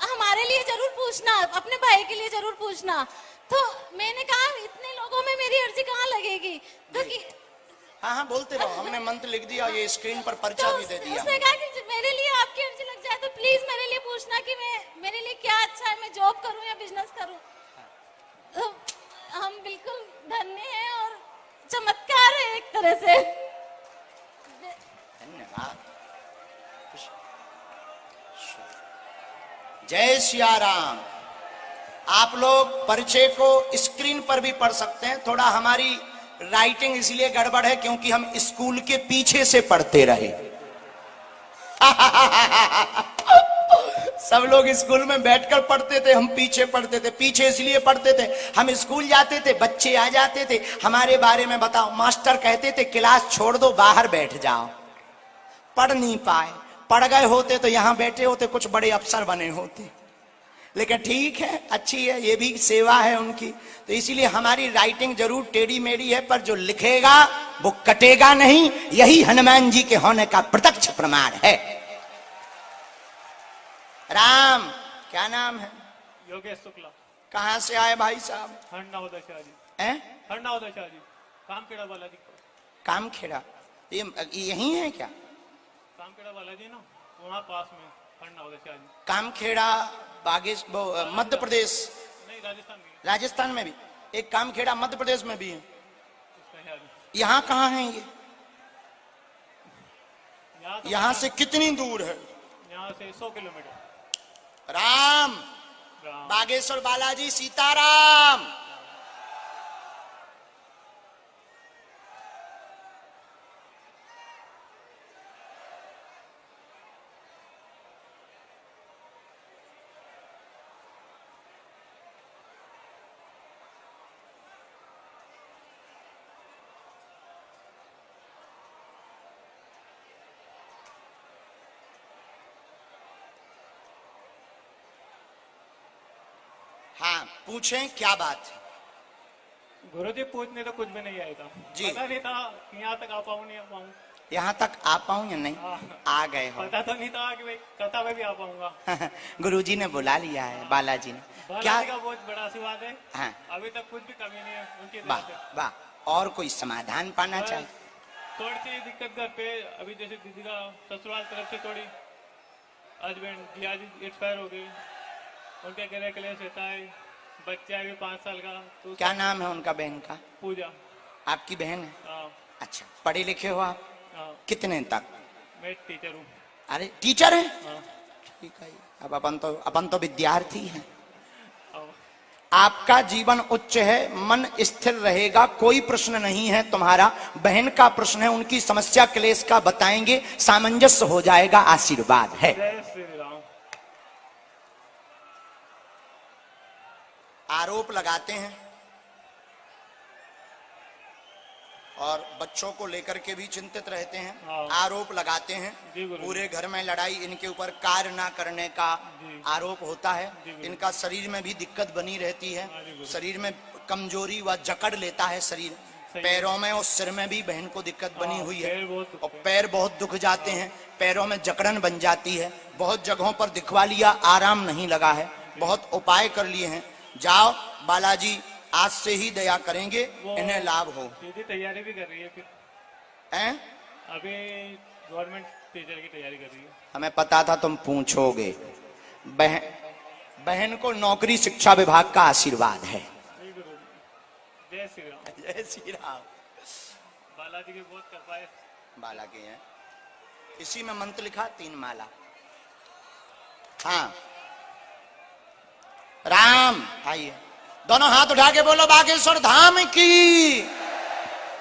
[SPEAKER 10] हमारे लिए जरूर पूछना, अपने भाई के लिए जरूर पूछना। तो मैंने कहा इतने लोगों में मेरी अर्जी कहाँ लगेगी? तो
[SPEAKER 1] हाँ हाँ बोलते रहो। हमने मंत्र लिख दिया, ये स्क्रीन पर पर्चा भी दे दिया।
[SPEAKER 10] उसने कहा कि मेरे लिए आपकी अर्जी लग जाए तो प्लीज मेरे लिए पूछना कि मेरे लिए क्या अच्छा है, मैं जॉब करूं या बिजनेस करूं। तो हम बिल्कुल धन्य हैं और चमत्कार है एक तरह से।
[SPEAKER 1] धन्यवाद। जय सिया राम। आप लोग परिचय को स्क्रीन पर भी पढ़ सकते हैं। थोड़ा हमारी राइटिंग इसलिए गड़बड़ है क्योंकि हम स्कूल के पीछे से पढ़ते रहे। सब लोग स्कूल में बैठकर पढ़ते थे, हम पीछे पढ़ते थे। पीछे इसलिए पढ़ते थे, हम स्कूल जाते थे, बच्चे आ जाते थे, हमारे बारे में बताओ। मास्टर कहते थे क्लास छोड़ दो, बाहर बैठ जाओ। पढ़ नहीं पाए। पढ़ गए होते तो यहां बैठे होते, कुछ बड़े अफसर बने होते। लेकिन ठीक है, अच्छी है, ये भी सेवा है उनकी। तो इसीलिए हमारी राइटिंग जरूर टेढ़ी मेढ़ी है, पर जो लिखेगा वो कटेगा नहीं। यही हनुमान जी के होने का प्रत्यक्ष प्रमाण है। राम, क्या नाम है?
[SPEAKER 8] योगेश शुक्ला।
[SPEAKER 1] कहां से आए भाई साहब?
[SPEAKER 8] हरनावदा शाहजी।
[SPEAKER 1] हैं?
[SPEAKER 8] हरनावदा शाहजी, कामखेड़ा बालाजी।
[SPEAKER 1] कामखेड़ा, ये यही है क्या?
[SPEAKER 8] कामखेड़ा बालाजी ना, वहाँ पास में हरनावदा शाहजी।
[SPEAKER 1] कामखेड़ा बागेश मध्य प्रदेश?
[SPEAKER 8] नहीं, राजस्थान में।
[SPEAKER 1] राजस्थान में भी एक कामखेड़ा मध्य प्रदेश में भी है।
[SPEAKER 8] उसका याद है।
[SPEAKER 1] यहाँ कहाँ है ये? यहाँ
[SPEAKER 8] तो
[SPEAKER 1] से कितनी दूर है?
[SPEAKER 8] यहाँ से 100 किलोमीटर।
[SPEAKER 1] राम,
[SPEAKER 8] राम।
[SPEAKER 1] बागेश्वर बालाजी सीताराम। हाँ पूछें, क्या बात है?
[SPEAKER 8] गुरुजी पूछने तो कुछ भी नहीं आया था।
[SPEAKER 1] जी।
[SPEAKER 8] पता नहीं था कि यहाँ तक आ पाऊँ नहीं आ पाऊँ।
[SPEAKER 1] यहाँ तक आ पाऊं या नहीं? आ गए हो।
[SPEAKER 7] पता तो नहीं था कि भाई कथा में भी आ पाऊंगा।
[SPEAKER 1] गुरुजी ने बुला लिया है, बालाजी ने। क्या?
[SPEAKER 7] बालाजी का बहुत बड़ा आशीर्वाद है।
[SPEAKER 1] हाँ,
[SPEAKER 7] अभी तक कुछ भी कमी नहीं है उनकी
[SPEAKER 1] वाह
[SPEAKER 7] तरफ से।
[SPEAKER 1] वाह। और कोई समाधान पाना
[SPEAKER 7] बस
[SPEAKER 1] चाहिए?
[SPEAKER 7] थोड़ी सी दिक्कत घर पे अभी, जैसे दीदी का ससुराल तरफ से थोड़ी हस्बैंड जिया जी एक्सपायर हो गए, उनके गृह क्लेश रहता है। बच्चा है भी 5 साल का, तो
[SPEAKER 1] क्या नाम है उनका बहन का?
[SPEAKER 7] पूजा।
[SPEAKER 1] आपकी बहन है?
[SPEAKER 7] हाँ
[SPEAKER 1] अच्छा, पढ़े लिखे हो आप?
[SPEAKER 7] हाँ,
[SPEAKER 1] कितने तक?
[SPEAKER 7] मैं टीचर हूँ।
[SPEAKER 1] अरे टीचर है?
[SPEAKER 7] हाँ,
[SPEAKER 1] ठीक है। अब अपन तो विद्यार्थी हैं।
[SPEAKER 7] आओ।
[SPEAKER 1] आपका जीवन उच्च है, मन स्थिर रहेगा, कोई प्रश्न नहीं है तुम्हारा। बहन का प्रश्न है, उनकी समस्या क्लेश का बताएंगे, सामंजस्य हो जाएगा, आशीर्वाद है।
[SPEAKER 7] जय श्री राम।
[SPEAKER 1] आरोप लगाते हैं और बच्चों को लेकर के भी चिंतित रहते हैं।
[SPEAKER 7] हाँ।
[SPEAKER 1] आरोप लगाते हैं,
[SPEAKER 7] जी गुरु।
[SPEAKER 1] पूरे घर में लड़ाई इनके ऊपर कार्य ना करने का
[SPEAKER 7] जी।
[SPEAKER 1] आरोप होता है।
[SPEAKER 7] जी गुरु।
[SPEAKER 1] इनका शरीर में भी दिक्कत बनी रहती है,
[SPEAKER 7] हाँ जी गुरु।
[SPEAKER 1] शरीर में कमजोरी व जकड़ लेता है शरीर। पैरों में और सिर में भी बहन को दिक्कत बनी
[SPEAKER 7] हाँ,
[SPEAKER 1] हुई
[SPEAKER 7] पैर
[SPEAKER 1] है
[SPEAKER 7] बहुत दुखते
[SPEAKER 1] और पैर बहुत दुख जाते हैं, पैरों में जकड़न बन जाती है। बहुत जगहों पर दिखवा लिया, आराम नहीं लगा है, बहुत उपाय कर लिए हैं। जाओ, बालाजी आज से ही दया करेंगे, इन्हें लाभ हो।
[SPEAKER 7] दीदी तैयारी भी कर रही है फिर,
[SPEAKER 1] हैं?
[SPEAKER 7] अभी गवर्नमेंट टीचर की तैयारी कर रही है।
[SPEAKER 1] हमें पता था तुम पूछोगे। बहन को नौकरी शिक्षा विभाग का आशीर्वाद है।
[SPEAKER 7] जय गुरु जी। जय श्री राम।
[SPEAKER 1] जय श्री राम।
[SPEAKER 7] बालाजी की बहुत कृपा है।
[SPEAKER 1] बाला के हैं, इसी में मंत्र लिखा 3 माला। हाँ, राम। आइए, दोनों हाथ उठा के बोलो बागेश्वर धाम की।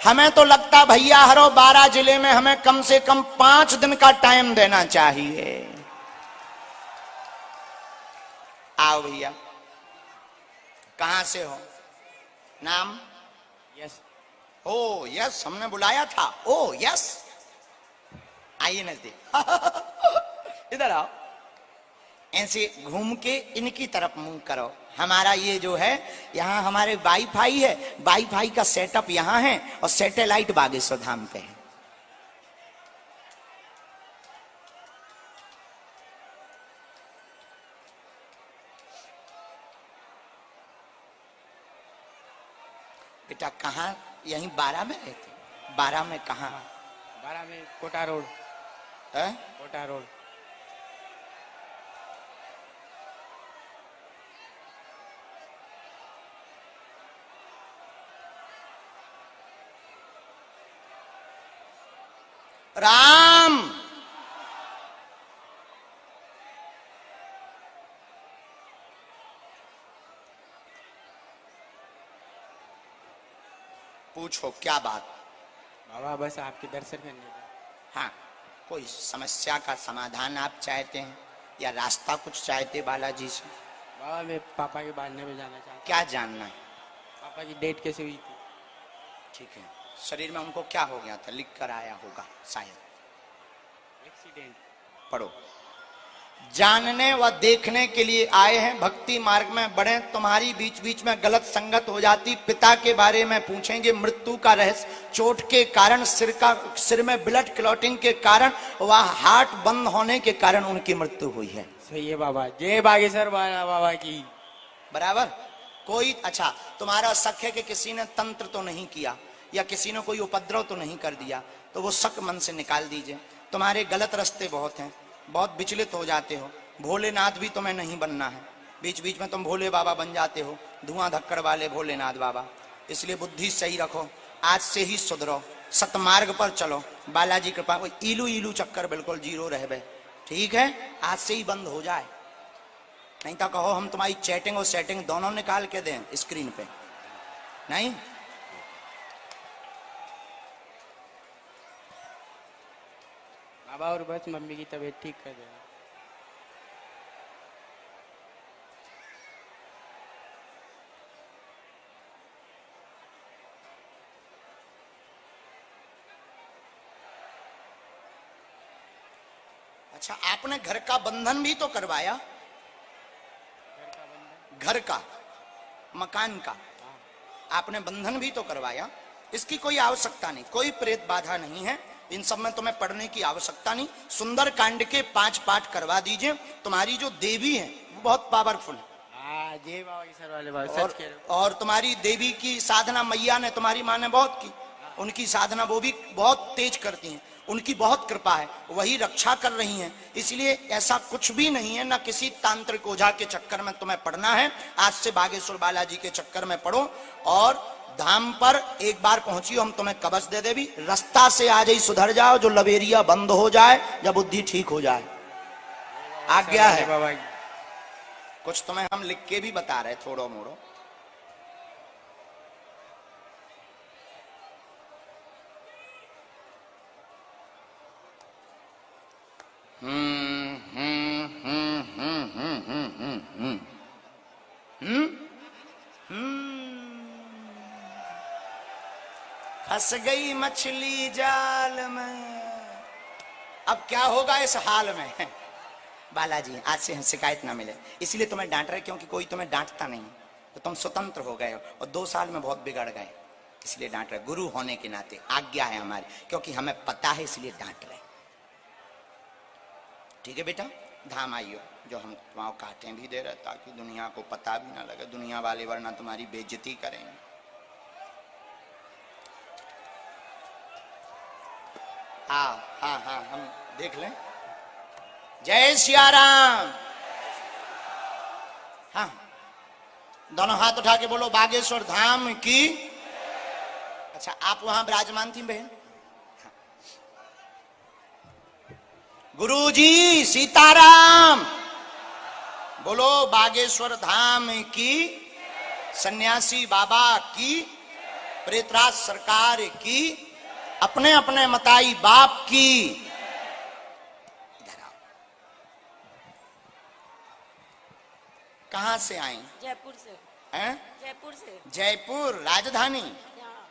[SPEAKER 1] हमें तो लगता भैया हरो 12 जिले में हमें कम से कम 5 दिन का टाइम देना चाहिए। आओ भैया, कहां से हो? नाम?
[SPEAKER 5] यस।
[SPEAKER 1] ओ यस, हमने बुलाया था। ओ यस, आइए नजदीक। इधर आओ, ऐसे घूम के इनकी तरफ मुंह करो। हमारा ये जो है यहाँ हमारे वाईफाई है, वाईफाई का सेटअप यहाँ है और सैटेलाइट बागेश्वर धाम पे है। बेटा कहाँ? यहीं 12 में रहते? 12 में कहाँ?
[SPEAKER 5] 12 में कोटा रोड।
[SPEAKER 1] है?
[SPEAKER 5] कोटा रोड।
[SPEAKER 1] राम। पूछो क्या बात?
[SPEAKER 5] बाबा बस आपके दर्शन करने का।
[SPEAKER 1] हाँ, कोई समस्या का समाधान आप चाहते हैं या रास्ता कुछ चाहते बालाजी से?
[SPEAKER 5] बाबा मैं पापा के बांधने में जाना चाहता
[SPEAKER 1] क्या जानना है?
[SPEAKER 5] हूँ। पापा की डेट कैसे हुई थी?
[SPEAKER 1] ठीक है, शरीर में उनको क्या हो गया था? लिख कर आया होगा शायद।
[SPEAKER 5] एक्सीडेंट।
[SPEAKER 1] पढ़ो। जानने व देखने के लिए आए हैं, भक्ति मार्ग में बढ़े। तुम्हारी बीच बीच में गलत संगत हो जाती। पिता के बारे में पूछेंगे, मृत्यु का रहस्य। चोट के कारण, सिर में ब्लड क्लॉटिंग के कारण व हार्ट बंद होने के कारण उनकी मृत्यु हुई है।
[SPEAKER 5] सही है बाबा। जय बागेश्वर बाबा की।
[SPEAKER 1] बराबर। कोई अच्छा तुम्हारा शक है कि किसी ने तंत्र तो नहीं किया या किसी ने कोई उपद्रव तो नहीं कर दिया, तो वो शक मन से निकाल दीजिए। तुम्हारे गलत रास्ते बहुत हैं, बहुत विचलित हो जाते हो। भोलेनाथ भी तुम्हें नहीं बनना है, बीच बीच में तुम भोले बाबा बन जाते हो, धुआं धक्कड़ वाले भोलेनाथ बाबा। इसलिए बुद्धि सही रखो, आज से ही सुधरो, सतमार्ग पर चलो। बालाजी कृपा, इलू इलू चक्कर बिल्कुल जीरो रह बे। ठीक है, आज से ही बंद हो जाए, नहीं तो कहो हम तुम्हारी चैटिंग और सेटिंग दोनों निकाल के दें स्क्रीन पे। नहीं,
[SPEAKER 5] बाबा और बस मम्मी की तबीयत ठीक कर देना।
[SPEAKER 1] अच्छा आपने घर का बंधन भी तो करवाया? घर का, मकान का आपने बंधन भी तो करवाया। इसकी कोई आवश्यकता नहीं, कोई प्रेत बाधा नहीं है। इन सब में तुम्हें पढ़ने की आवश्यकता नहीं। सुंदर कांड के 5 पाठ करवा दीजिए। तुम्हारी जो देवी है वो बहुत पावरफुल है।
[SPEAKER 4] जय बाबा की सर वाले बाबा,
[SPEAKER 1] और,
[SPEAKER 4] सच कह रहे हो।
[SPEAKER 1] और तुम्हारी देवी की साधना मैया ने, तुम्हारी माँ ने बहुत की। उनकी साधना वो भी बहुत तेज करती हैं, उनकी बहुत कृपा है, वही रक्षा कर रही हैं। इसलिए ऐसा कुछ भी नहीं है, ना किसी तांत्रिक ओझा के चक्कर में तुम्हें पढ़ना है। आज से बागेश्वर बालाजी के चक्कर में पढ़ो और धाम पर एक बार पहुंचियो, हम तुम्हें कवच दे दे भी। रास्ता से आ जाई, सुधर जाओ, जो लवेरिया बंद हो जाए, जब बुद्धि ठीक हो जाए। आज्ञा है
[SPEAKER 4] बाबा।
[SPEAKER 1] कुछ तुम्हें हम लिख के भी बता रहे थोड़ो मोड़ो। फंस गई मछली जाल में। अब क्या होगा इस हाल में? बालाजी आज से शिकायत ना मिले, इसलिए तुम्हें डांट रहे, क्योंकि कोई तुम्हें डांटता नहीं, तो तुम स्वतंत्र हो गए हो और 2 साल में बहुत बिगड़ गए, इसलिए डांट रहे। गुरु होने के नाते आज्ञा है हमारी, क्योंकि हमें पता है, इसलिए डांट रहे। ठीक है बेटा, धाम आइयो, जो हम तुम्हारा काटें भी दे रहे ताकि दुनिया को पता भी ना लगे, दुनिया वाले वरना तुम्हारी बेइज्जती करेंगे। हाँ हाँ हाँ, हम देख लें। जय सिया राम। हाँ, दोनों हाथ उठा के बोलो बागेश्वर धाम की। अच्छा, आप वहां विराजमान थी बहन? हाँ। गुरुजी सीताराम। बोलो बागेश्वर धाम की, सन्यासी बाबा की, प्रेतराज सरकार की, अपने अपने मताई बाप की। इधर आओ। कहां से आई?
[SPEAKER 10] जयपुर से।
[SPEAKER 1] हैं?
[SPEAKER 10] जयपुर से।
[SPEAKER 1] जयपुर राजधानी।
[SPEAKER 10] यहाँ।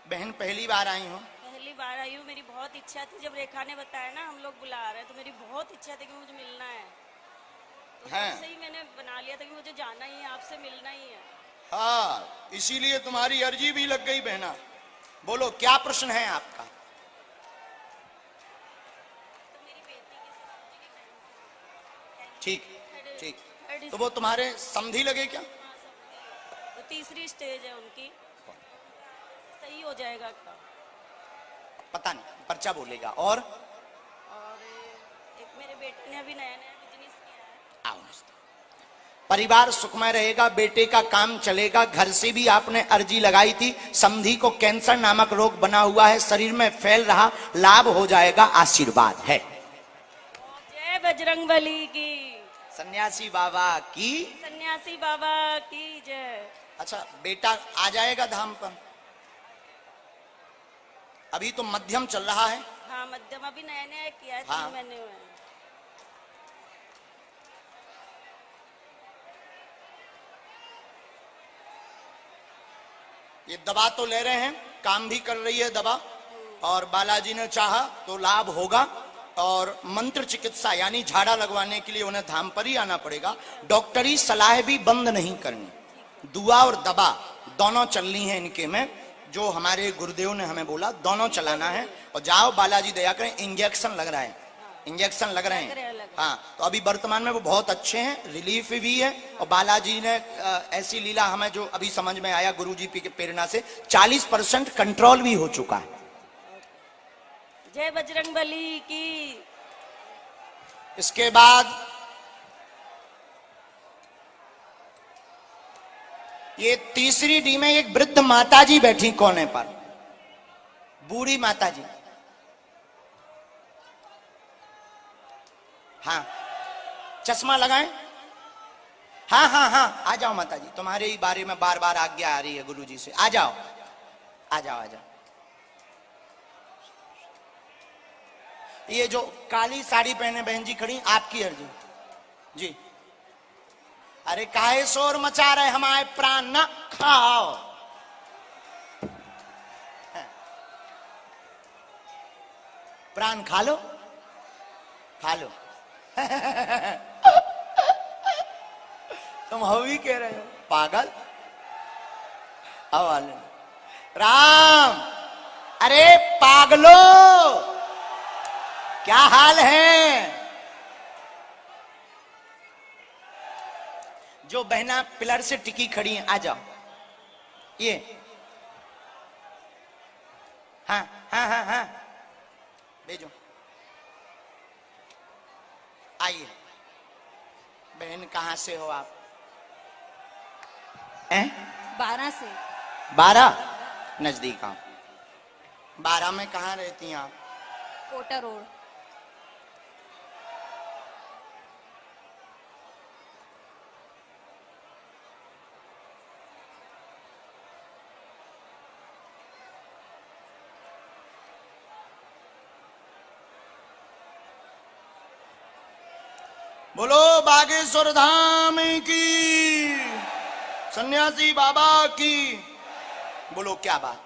[SPEAKER 1] बहन पहली बार आई हो?
[SPEAKER 10] पहली बार आई हूँ। मेरी बहुत इच्छा थी, जब रेखा ने बताया ना हम लोग बुला रहे हैं, तो मेरी बहुत इच्छा थी कि मुझे मिलना है, तो तब से ही मैंने बना लिया था कि मुझे जाना ही है, आपसे मिलना ही है।
[SPEAKER 1] हाँ, इसीलिए तुम्हारी अर्जी भी लग गई बहना। बोलो क्या प्रश्न है आपका?
[SPEAKER 10] तो मेरी बेटी की
[SPEAKER 1] ठीक ठीक, तो वो तुम्हारे समधी लगे क्या?
[SPEAKER 10] तो तीसरी स्टेज है उनकी, सही हो जाएगा क्या?
[SPEAKER 1] पता नहीं, पर्चा बोलेगा। और
[SPEAKER 10] एक मेरे बेटे ने अभी नया नया बिजनेस किया है।
[SPEAKER 1] आओ, परिवार सुखमय रहेगा, बेटे का काम चलेगा। घर से भी आपने अर्जी लगाई थी, समधी को कैंसर नामक रोग बना हुआ है, शरीर में फैल रहा, लाभ हो जाएगा, आशीर्वाद है।
[SPEAKER 10] जय बजरंगबली की,
[SPEAKER 1] सन्यासी बाबा की,
[SPEAKER 10] सन्यासी बाबा की जय।
[SPEAKER 1] अच्छा, बेटा आ जाएगा धाम पर? अभी तो मध्यम चल रहा है।
[SPEAKER 10] हाँ, मध्यम अभी नया नया किया है,
[SPEAKER 1] हाँ।
[SPEAKER 10] 3 महीने हुए हैं।
[SPEAKER 1] ये दवा तो ले रहे हैं, काम भी कर रही है दवा, और बालाजी ने चाहा तो लाभ होगा। और मंत्र चिकित्सा यानी झाड़ा लगवाने के लिए उन्हें धाम पर ही आना पड़ेगा। डॉक्टरी सलाह भी बंद नहीं करनी, दुआ और दवा दोनों चलनी है इनके में, जो हमारे गुरुदेव ने हमें बोला, दोनों चलाना है। और जाओ, बालाजी दया करें, इंजेक्शन लग रहा है, इंजेक्शन लग रहे हैं। हाँ, तो अभी वर्तमान में वो बहुत अच्छे हैं, रिलीफ भी है। और बालाजी ने ऐसी लीला हमें जो अभी समझ में आया गुरुजी की प्रेरणा से, 40% कंट्रोल भी हो चुका है।
[SPEAKER 10] जय बजरंगबली की।
[SPEAKER 1] इसके बाद ये तीसरी डी में एक वृद्ध माताजी बैठी कोने पर, बूढ़ी माताजी। हाँ, चश्मा लगाएं। हाँ हाँ हाँ, आ जाओ माताजी, तुम्हारे ही बारे में बार बार आज्ञा आ रही है गुरुजी से। आ जाओ आ जाओ आ जाओ। ये जो काली साड़ी पहने बहन जी खड़ी, आपकी अर्जी जी। अरे काहे शोर मचा रहे, हमारे प्राण ना खाओ। प्राण खा लो, खा लो। तुम हो भी कह रहे हो पागल। अब राम अरे पागलो, क्या हाल है? जो बहना पिलर से टिकी खड़ी हैं, आ जाओ। ये हाँ हाँ हाँ हाँ, भेजो। आइए। बहन कहाँ से हो आप?
[SPEAKER 10] 12 से।
[SPEAKER 1] 12 नजदीक आओ। 12 में कहाँ रहती हैं आप?
[SPEAKER 10] कोटा रोड।
[SPEAKER 1] बोलो बागेश्वर धाम की, सन्यासी बाबा की। बोलो क्या बात?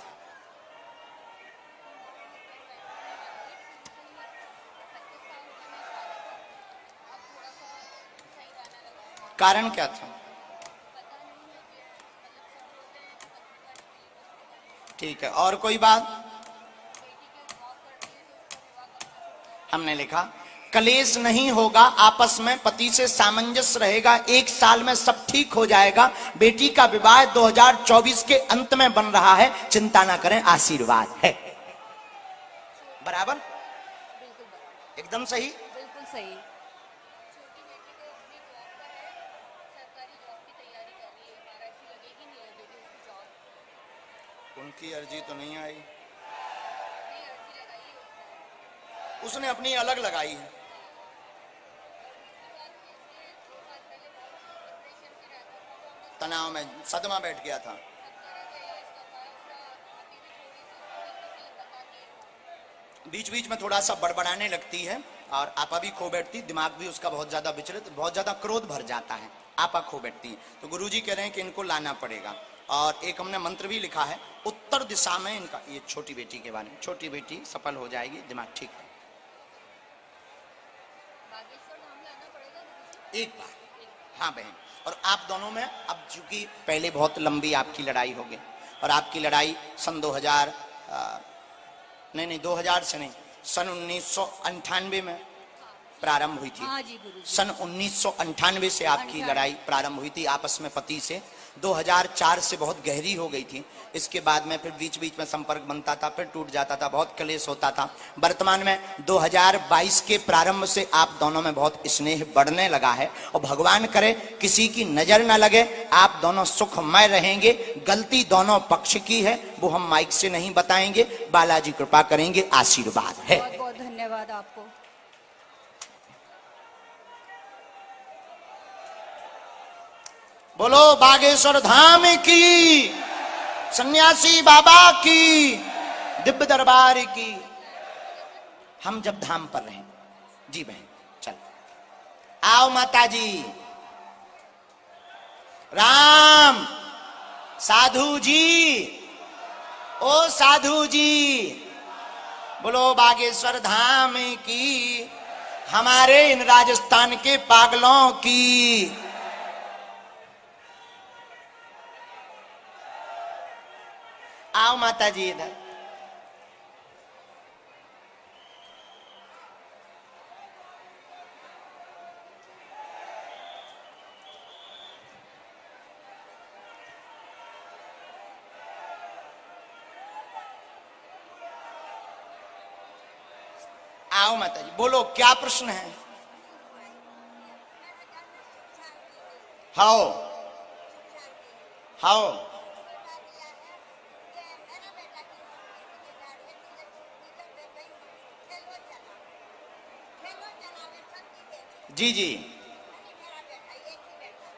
[SPEAKER 1] कारण क्या था? ठीक है, और कोई बात? हमने लिखा कलेश नहीं होगा, आपस में पति से सामंजस्य रहेगा, 1 साल में सब ठीक हो जाएगा। बेटी का विवाह 2024 के अंत में बन रहा है, चिंता ना करें, आशीर्वाद है। बराबर? एकदम सही?
[SPEAKER 10] बिल्कुल सही।
[SPEAKER 1] उनकी अर्जी तो नहीं आई, उसने अपनी अलग लगाई है। तनाव में सदमा बैठ गया था। बीच बीच में थोड़ा सा बड़बड़ाने लगती है और आपा भी खो बैठती, दिमाग भी उसका बहुत ज्यादा विचलित, बहुत ज्यादा क्रोध भर जाता है, आपा खो बैठती है। तो गुरुजी कह रहे हैं कि इनको लाना पड़ेगा। और एक हमने मंत्र भी लिखा है, उत्तर दिशा में इनका, ये छोटी बेटी के बारे में, छोटी बेटी सफल हो जाएगी, दिमाग ठीक है। एक बार, हाँ बहन। और आप दोनों में अब चूंकि पहले बहुत लंबी आपकी लड़ाई हो गई, और आपकी लड़ाई सन 2000 से नहीं, सन 1998 में प्रारंभ हुई थी।
[SPEAKER 10] हाँ जी गुरुजी।
[SPEAKER 1] सन 1998 से आपकी लड़ाई प्रारंभ हुई थी आपस में पति से। 2004 से बहुत गहरी हो गई थी। इसके बाद में फिर बीच बीच में संपर्क बनता था, फिर टूट जाता था, बहुत क्लेश होता था। वर्तमान में 2022 के प्रारंभ से आप दोनों में बहुत स्नेह बढ़ने लगा है, और भगवान करे किसी की नजर न लगे, आप दोनों सुखमय रहेंगे। गलती दोनों पक्ष की है, वो हम माइक से नहीं बताएंगे, बालाजी कृपा करेंगे, आशीर्वाद है।
[SPEAKER 10] बहुत बहुत धन्यवाद आपको।
[SPEAKER 1] बोलो बागेश्वर धाम की, सन्यासी बाबा की, दिव्य दरबार की। हम जब धाम पर रहें, जी बहन चल आओ माता जी। राम साधु जी, ओ साधु जी, बोलो बागेश्वर धाम की, हमारे इन राजस्थान के पागलों की। आओ माता जी इधर। आओ माता जी, बोलो क्या प्रश्न है? हाओ हाओ। जी जी,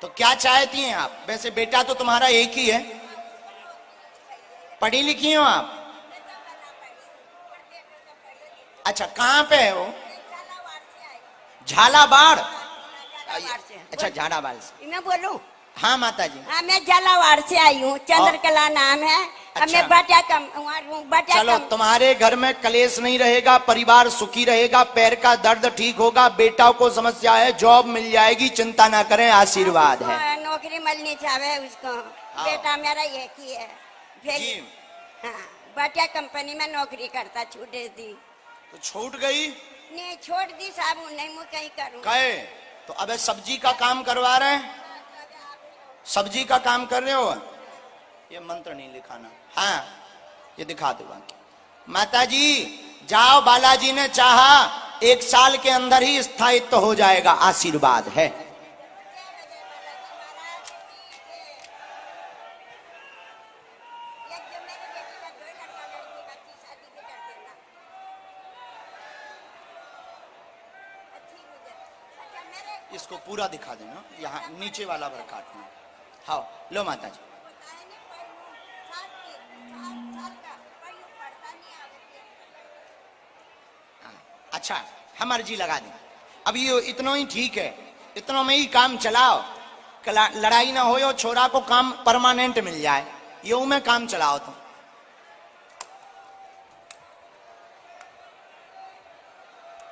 [SPEAKER 1] तो क्या चाहती हैं आप? वैसे बेटा तो तुम्हारा एक ही है, पढ़ी लिखी हो आप? अच्छा, कहाँ पे है वो? झालावाड़। अच्छा, झालावाड़ से।
[SPEAKER 11] मैं बोलूं?
[SPEAKER 1] हाँ माता जी।
[SPEAKER 11] हाँ, मैं झालावाड़ से आई हूँ, चंद्रकला नाम है।
[SPEAKER 1] अच्छा।
[SPEAKER 11] मैं बटा कम,
[SPEAKER 1] चलो, तुम्हारे घर में कलेश नहीं रहेगा, परिवार सुखी रहेगा, पैर का दर्द ठीक होगा, बेटा को समस्या है, जॉब मिल जाएगी, चिंता ना करें, आशीर्वाद है।
[SPEAKER 11] नौकरी मिलनी चाहे उसको, बेटा मेरा एक ही है।
[SPEAKER 1] जी।
[SPEAKER 11] हाँ, बाटिया कंपनी में नौकरी करता, छूटे दी।
[SPEAKER 1] तो छूट गई?
[SPEAKER 11] नहीं छोड़ दी साहब, नहीं मैं कहीं करूँ।
[SPEAKER 1] कहे तो अबे सब्जी का काम करवा रहे हैं, सब्जी का काम कर रहे हो। ये मंत्र नहीं लिखाना, हाँ ये दिखा दूंगा। माता जी जाओ, बालाजी ने चाहा 1 साल के अंदर ही स्थायित्व हो जाएगा, आशीर्वाद है। इसको पूरा दिखा देना, यहाँ नीचे वाला भर काटना। हाँ लो माता जी। अच्छा हम अर्जी लगा दें, अब ये इतना ही ठीक है, इतनों में ही काम चलाओ, लड़ाई ना हो, छोरा को काम परमानेंट मिल जाए, यूं में काम चलाओ। तो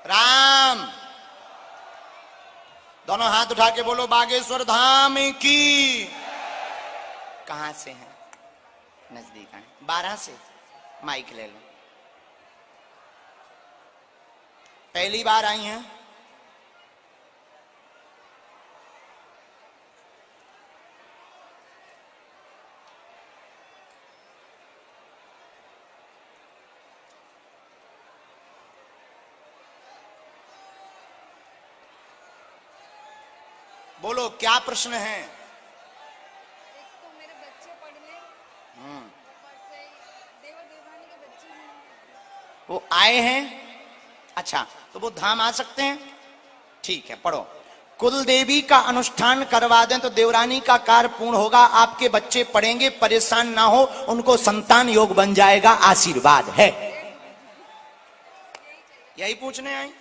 [SPEAKER 1] राम, दोनों हाथ उठा के बोलो बागेश्वर धाम की। कहां से हैं? नजदीक आए, 12 से। माइक ले लो। पहली बार आई हैं? बोलो क्या प्रश्न है?
[SPEAKER 10] एक तो मेरे बच्चे पढ़ ले, ऊपर से देवर देवरानी के बच्चे हैं।
[SPEAKER 1] वो आए हैं? अच्छा तो वो धाम आ सकते हैं? ठीक है, पढ़ो। कुल देवी का अनुष्ठान करवा दें तो देवरानी का कार्य पूर्ण होगा, आपके बच्चे पढ़ेंगे, परेशान ना हो, उनको संतान योग बन जाएगा, आशीर्वाद है। यही पूछने आई?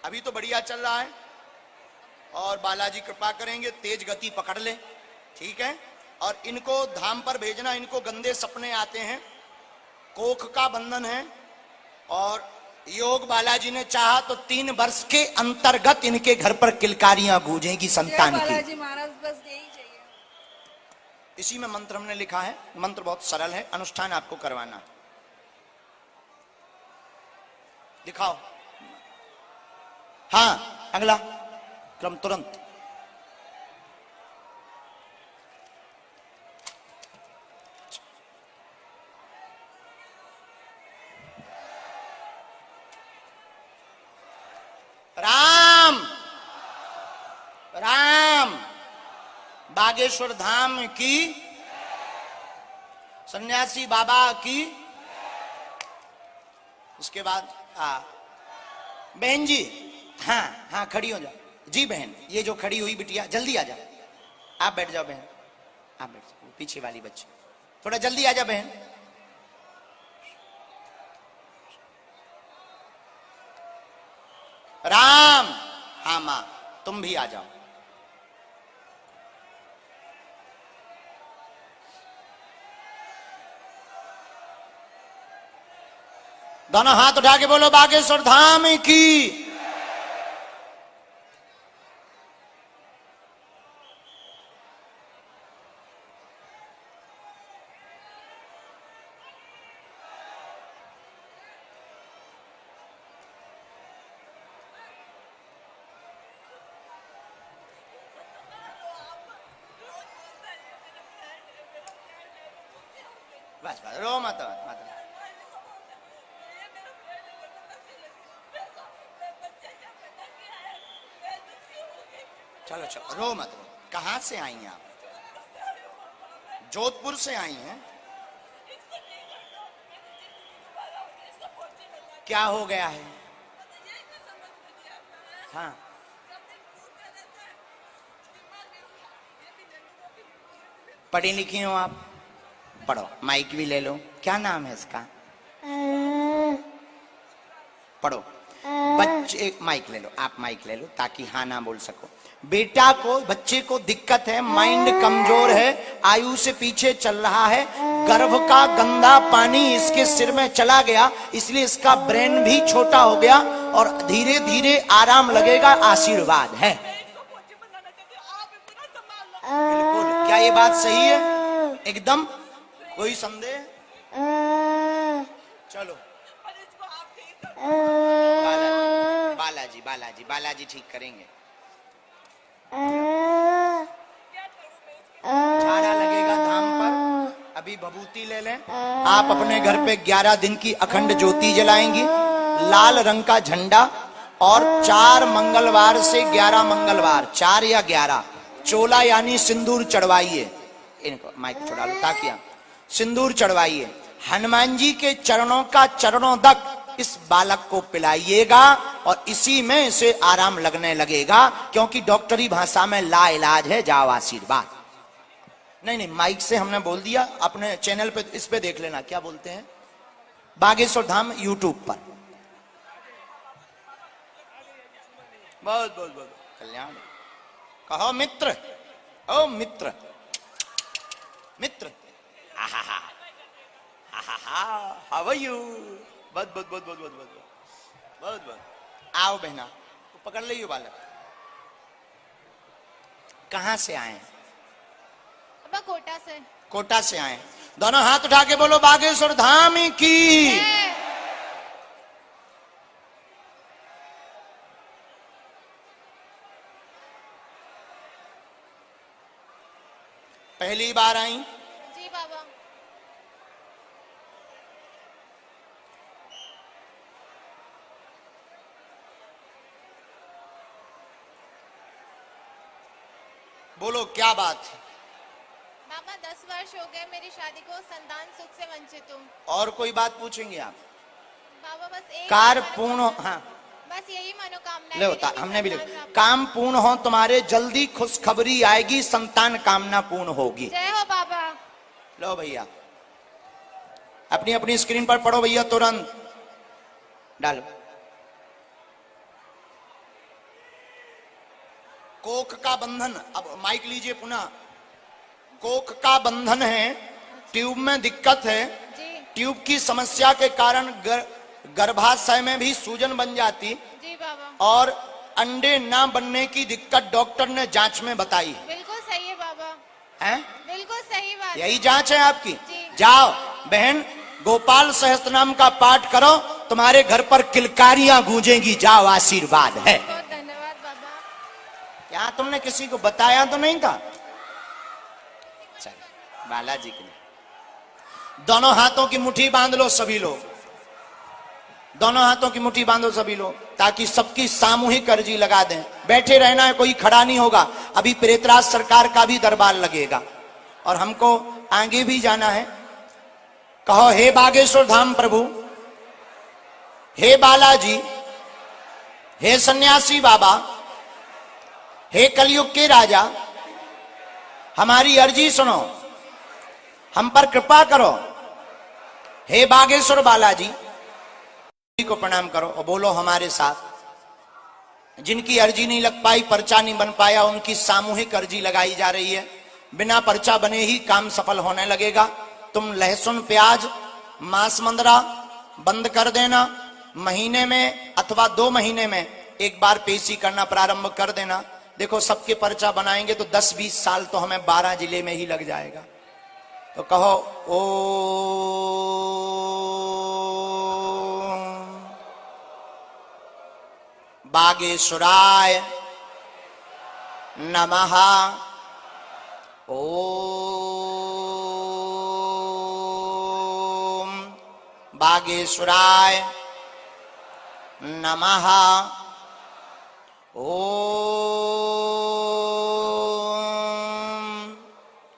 [SPEAKER 1] अभी तो बढ़िया चल रहा है और बालाजी कृपा करेंगे, तेज गति पकड़ ले, ठीक है। और इनको धाम पर भेजना, इनको गंदे सपने आते हैं, कोख का बंधन है, और योग बालाजी ने चाहा तो 3 वर्ष के अंतर्गत इनके घर पर किलकारियां गूंजेगी संतान की।
[SPEAKER 10] बालाजी महाराज बस यही चाहिए।
[SPEAKER 1] इसी में मंत्र हमने लिखा है, मंत्र बहुत सरल है, अनुष्ठान आपको करवाना। दिखाओ। हाँ अगला क्रम तुरंत। राम राम, बागेश्वर धाम की, सन्यासी बाबा की। उसके बाद बहन जी, हाँ हाँ खड़ी हो जाओ जी बहन, ये जो खड़ी हुई बिटिया जल्दी आ जाओ, आप बैठ जाओ बहन, आप बैठ जाओ, पीछे वाली बच्ची थोड़ा जल्दी आ जाओ बहन। राम, हाँ माँ तुम भी आ जाओ। दोनों हाथ उठा के बोलो बागेश्वर धाम की। बस बस रो मत मत। चलो चलो रो मत रो। कहां से आई हैं आप? जोधपुर से आई हैं? क्या हो गया है? हाँ पढ़ी लिखी हो आप? पढ़ो, माइक भी ले लो। क्या नाम है इसका? पढ़ो। बच्चे माइक ले लो, आप माइक ले लो ताकि हाँ ना बोल सको। बेटा को, बच्चे को दिक्कत है, माइंड कमजोर है, आयु से पीछे चल रहा है, गर्भ का गंदा पानी इसके सिर में चला गया, इसलिए इसका ब्रेन भी छोटा हो गया और धीरे धीरे आराम लगेगा, आशीर्वाद है। बिल्कुल क्या ये बात सही है? एकदम कोई संदेह? चलो बालाजी बालाजी बालाजी ठीक करेंगे। झाड़ा लगेगा धाम पर, अभी भभूति ले लें। आप अपने घर पे 11 दिन की अखंड ज्योति जलाएंगी, लाल रंग का झंडा, और 4 मंगलवार से 11 मंगलवार, 4 या 11 चोला यानी सिंदूर चढ़वाइए। इनको माइक चढ़ा लो ताकि आप सिंदूर चढ़वाइए। हनुमान जी के चरणों का चरणों तक इस बालक को पिलाइएगा और इसी में इसे आराम लगने लगेगा, क्योंकि डॉक्टरी भाषा में ला इलाज है, जाओ आशीर्वाद। नहीं नहीं, माइक से हमने बोल दिया, अपने चैनल पे इस पे देख लेना क्या बोलते हैं, बागेश्वर धाम यूट्यूब पर। बहुत बहुत बहुत कल्याण। कहो मित्र, ओ मित्र, मित्र, हाउ आर यू? बहुत बहुत बहुत बहुत बहुत बहुत बहुत बहुत। आओ बहना, पकड़ लियो बालक। कहां से आए?
[SPEAKER 10] कोटा से।
[SPEAKER 1] कोटा से आए। दोनों हाथ उठा के बोलो बागेश्वर धाम की। पहली बार आई?
[SPEAKER 10] जी बाबा।
[SPEAKER 1] बोलो क्या बात है?
[SPEAKER 10] बाबा 10 वर्ष हो गए मेरी शादी को, संतान सुख से वंचित हूँ।
[SPEAKER 1] और कोई बात पूछेंगे आप?
[SPEAKER 10] बाबा बस एक
[SPEAKER 1] कार पूर्ण हो, हाँ
[SPEAKER 10] बस यही मनोकामना
[SPEAKER 1] ले होता, हमने भी लिखा, काम पूर्ण हो तुम्हारे, जल्दी खुशखबरी आएगी, संतान कामना पूर्ण होगी।
[SPEAKER 10] जय हो बाबा।
[SPEAKER 1] लो भैया, अपनी अपनी स्क्रीन पर पढ़ो भैया, तुरंत डालो। कोख का बंधन, अब माइक लीजिए पुनः। कोख का बंधन है, ट्यूब में दिक्कत है, ट्यूब की समस्या के कारण गर्भाशय में भी सूजन बन जाती
[SPEAKER 10] जी बाबा,
[SPEAKER 1] और अंडे ना बनने की दिक्कत डॉक्टर ने जांच में बताई।
[SPEAKER 10] बिल्कुल सही है बाबा।
[SPEAKER 1] हैं?
[SPEAKER 10] बिल्कुल सही बात।
[SPEAKER 1] यही जांच है आपकी। जाओ बहन, गोपाल सहस्त्रनाम का पाठ करो, तुम्हारे घर पर किलकारियां गूंजेंगी, जाओ आशीर्वाद है।
[SPEAKER 10] बहुत धन्यवाद बाबा।
[SPEAKER 1] क्या तुमने किसी को बताया तो नहीं था? चलो बालाजी के लिए दोनों हाथों की मुट्ठी बांध लो सभी लोग, दोनों हाथों की मुट्ठी बांधो सभी लोग, ताकि सबकी सामूहिक अर्जी लगा दें। बैठे रहना है, कोई खड़ा नहीं होगा। अभी प्रेतराज सरकार का भी दरबार लगेगा और हमको आगे भी जाना है। कहो हे बागेश्वर धाम प्रभु, हे बालाजी, हे सन्यासी बाबा, हे कलयुग के राजा, हमारी अर्जी सुनो, हम पर कृपा करो। हे बागेश्वर बालाजी को प्रणाम करो और बोलो हमारे साथ। जिनकी अर्जी नहीं लग पाई, पर्चा नहीं बन पाया, उनकी सामूहिक अर्जी लगाई जा रही है। बिना पर्चा बने ही काम सफल होने लगेगा। तुम लहसुन प्याज मांस मंदरा बंद कर देना। महीने में अथवा 2 महीने में एक बार पेशी करना प्रारंभ कर देना। देखो सबके पर्चा बनाएंगे तो 10-20 साल तो हमें 12 जिले में ही लग जाएगा। तो कहो ओ बागेश्वराय नमः। ओम बागेश्वराय नमः। ओम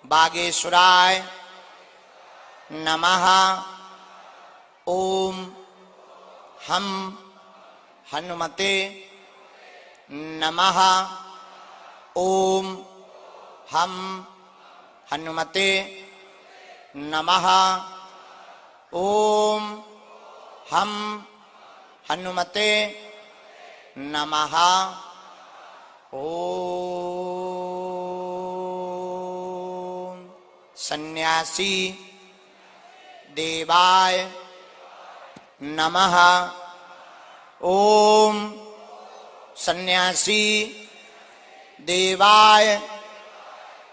[SPEAKER 1] बागेश्वराय नमः। ओम हम हनुमते नमः। ओम हम हनुमते नमः। ओम हम हनुमते नमः। ओम सन्यासी देवाय नमः। ओम सन्यासी देवाय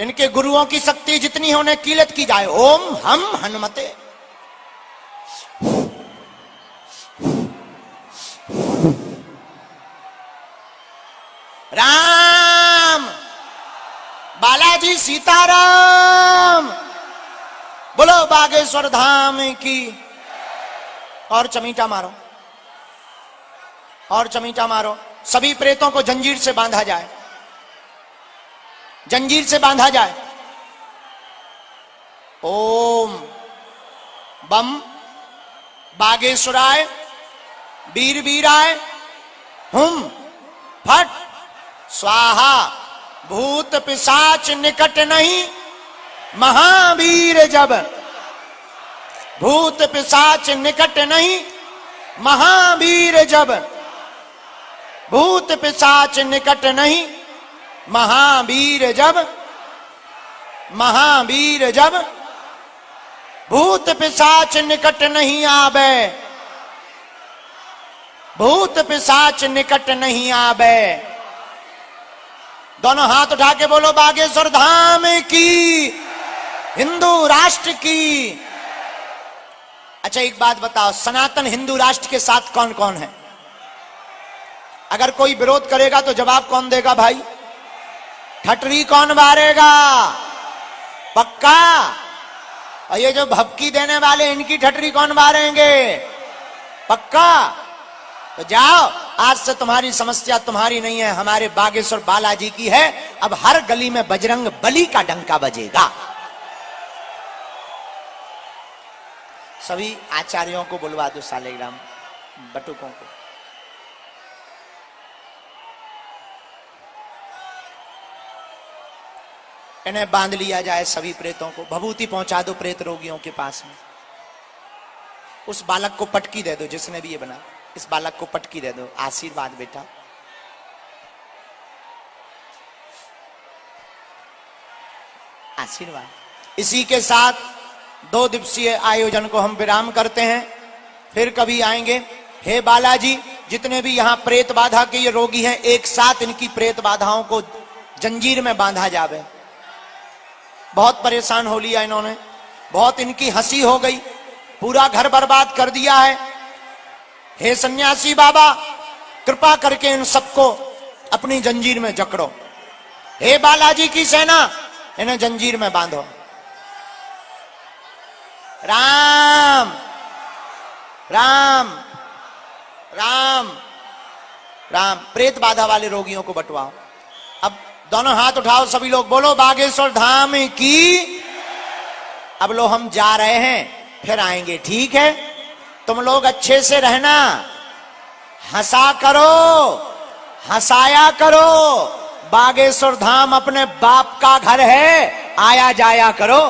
[SPEAKER 1] इनके गुरुओं की शक्ति जितनी है उन्हें कीलत की जाए। ओम हम हनुमते। राम बालाजी सीताराम। बोलो बागेश्वर धाम की। और चमीटा मारो, और चमीटा मारो। सभी प्रेतों को जंजीर से बांधा जाए, जंजीर से बांधा जाए। ओम बम बागेश्वराय वीर वीराय हुम फट स्वाहा। भूत पिशाच निकट नहीं महावीर जब। भूत पिशाच निकट नहीं महावीर जब। भूत पिशाच निकट नहीं महावीर जब। महावीर जब भूत पिशाच निकट नहीं आवे। भूत पिशाच निकट नहीं आवे। दोनों हाथ उठा के बोलो बागेश्वर धाम की, हिंदू राष्ट्र की। अच्छा एक बात बताओ, सनातन हिंदू राष्ट्र के साथ कौन कौन है? अगर कोई विरोध करेगा तो जवाब कौन देगा भाई? ठटरी कौन मारेगा? पक्का? और ये जो भपकी देने वाले इनकी ठटरी कौन मारेंगे? पक्का? तो जाओ, आज से तुम्हारी समस्या तुम्हारी नहीं है, हमारे बागेश्वर बालाजी की है। अब हर गली में बजरंग बली का डंका बजेगा। सभी आचार्यों को बुलवा दो, सालेग्राम बटुकों को। इन्हें बांध लिया जाए सभी प्रेतों को। भभूति पहुंचा दो प्रेत रोगियों के पास में। उस बालक को पटकी दे दो, जिसने भी ये बना, इस बालक को पटकी दे दो। आशीर्वाद बेटा। आशीर्वाद। इसी के साथ 2 दिवसीय आयोजन को हम विराम करते हैं, फिर कभी आएंगे। हे बालाजी, जितने भी यहाँ प्रेत बाधा के ये रोगी हैं, एक साथ इनकी प्रेत बाधाओं को जंजीर में बांधा जावे। बहुत परेशान हो लिया इन्होंने, बहुत इनकी हंसी हो गई, पूरा घर बर्बाद कर दिया है। हे सन्यासी बाबा, कृपा करके इन सबको अपनी जंजीर में जकड़ो। हे बालाजी की सेना, इन्हें जंजीर में बांधो। राम राम राम राम। प्रेत बाधा वाले रोगियों को बंटवाओ। अब दोनों हाथ उठाओ सभी लोग, बोलो बागेश्वर धाम की। अब लो हम जा रहे हैं, फिर आएंगे, ठीक है? तुम लोग अच्छे से रहना, हंसा करो, हंसाया करो। बागेश्वर धाम अपने बाप का घर है, आया जाया करो।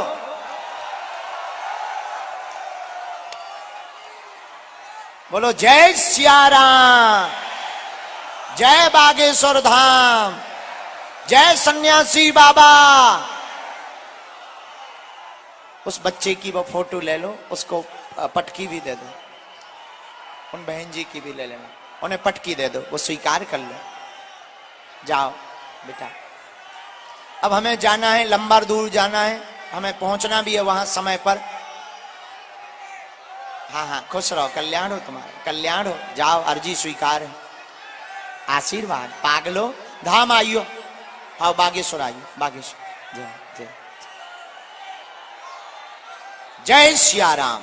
[SPEAKER 1] बोलो जय सिया राम, जय बागेश्वर धाम, जय सन्यासी बाबा। उस बच्चे की वो फोटो ले लो, उसको पटकी भी दे दो। उन बहन जी की भी ले लेना, उन्हें पटकी दे दो, वो स्वीकार कर लो। जाओ बेटा। अब हमें जाना है, लंबा दूर जाना है, हमें पहुंचना भी है वहां समय पर। हाँ हाँ, खुश रहो, कल्याण हो तुम्हारा, कल्याण हो। जाओ, अर्जी स्वीकार है। आशीर्वाद। पागलो धाम आइयो, आओ बागेश्वर आइयो, बागेश्वर। जय जय जय सिया राम।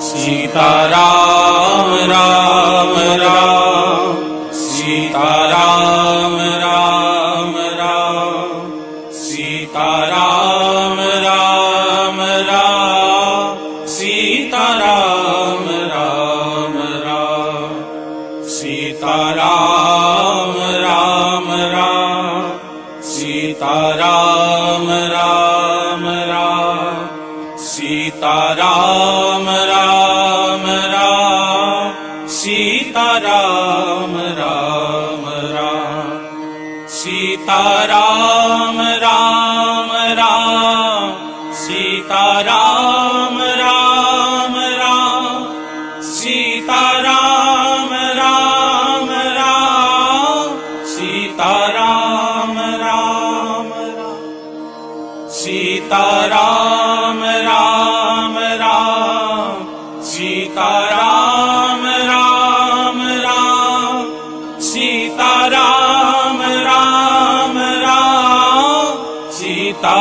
[SPEAKER 12] सीताराम राम राम, सीताराम राम राम, सीताराम राम राम, सीताराम राम राम, सीताराम राम राम, सीताराम राम राम, सीताराम राम राम, सीताराम राम राम, सीताराम राम राम, सीताराम राम राम, सीताराम राम राम, सीताराम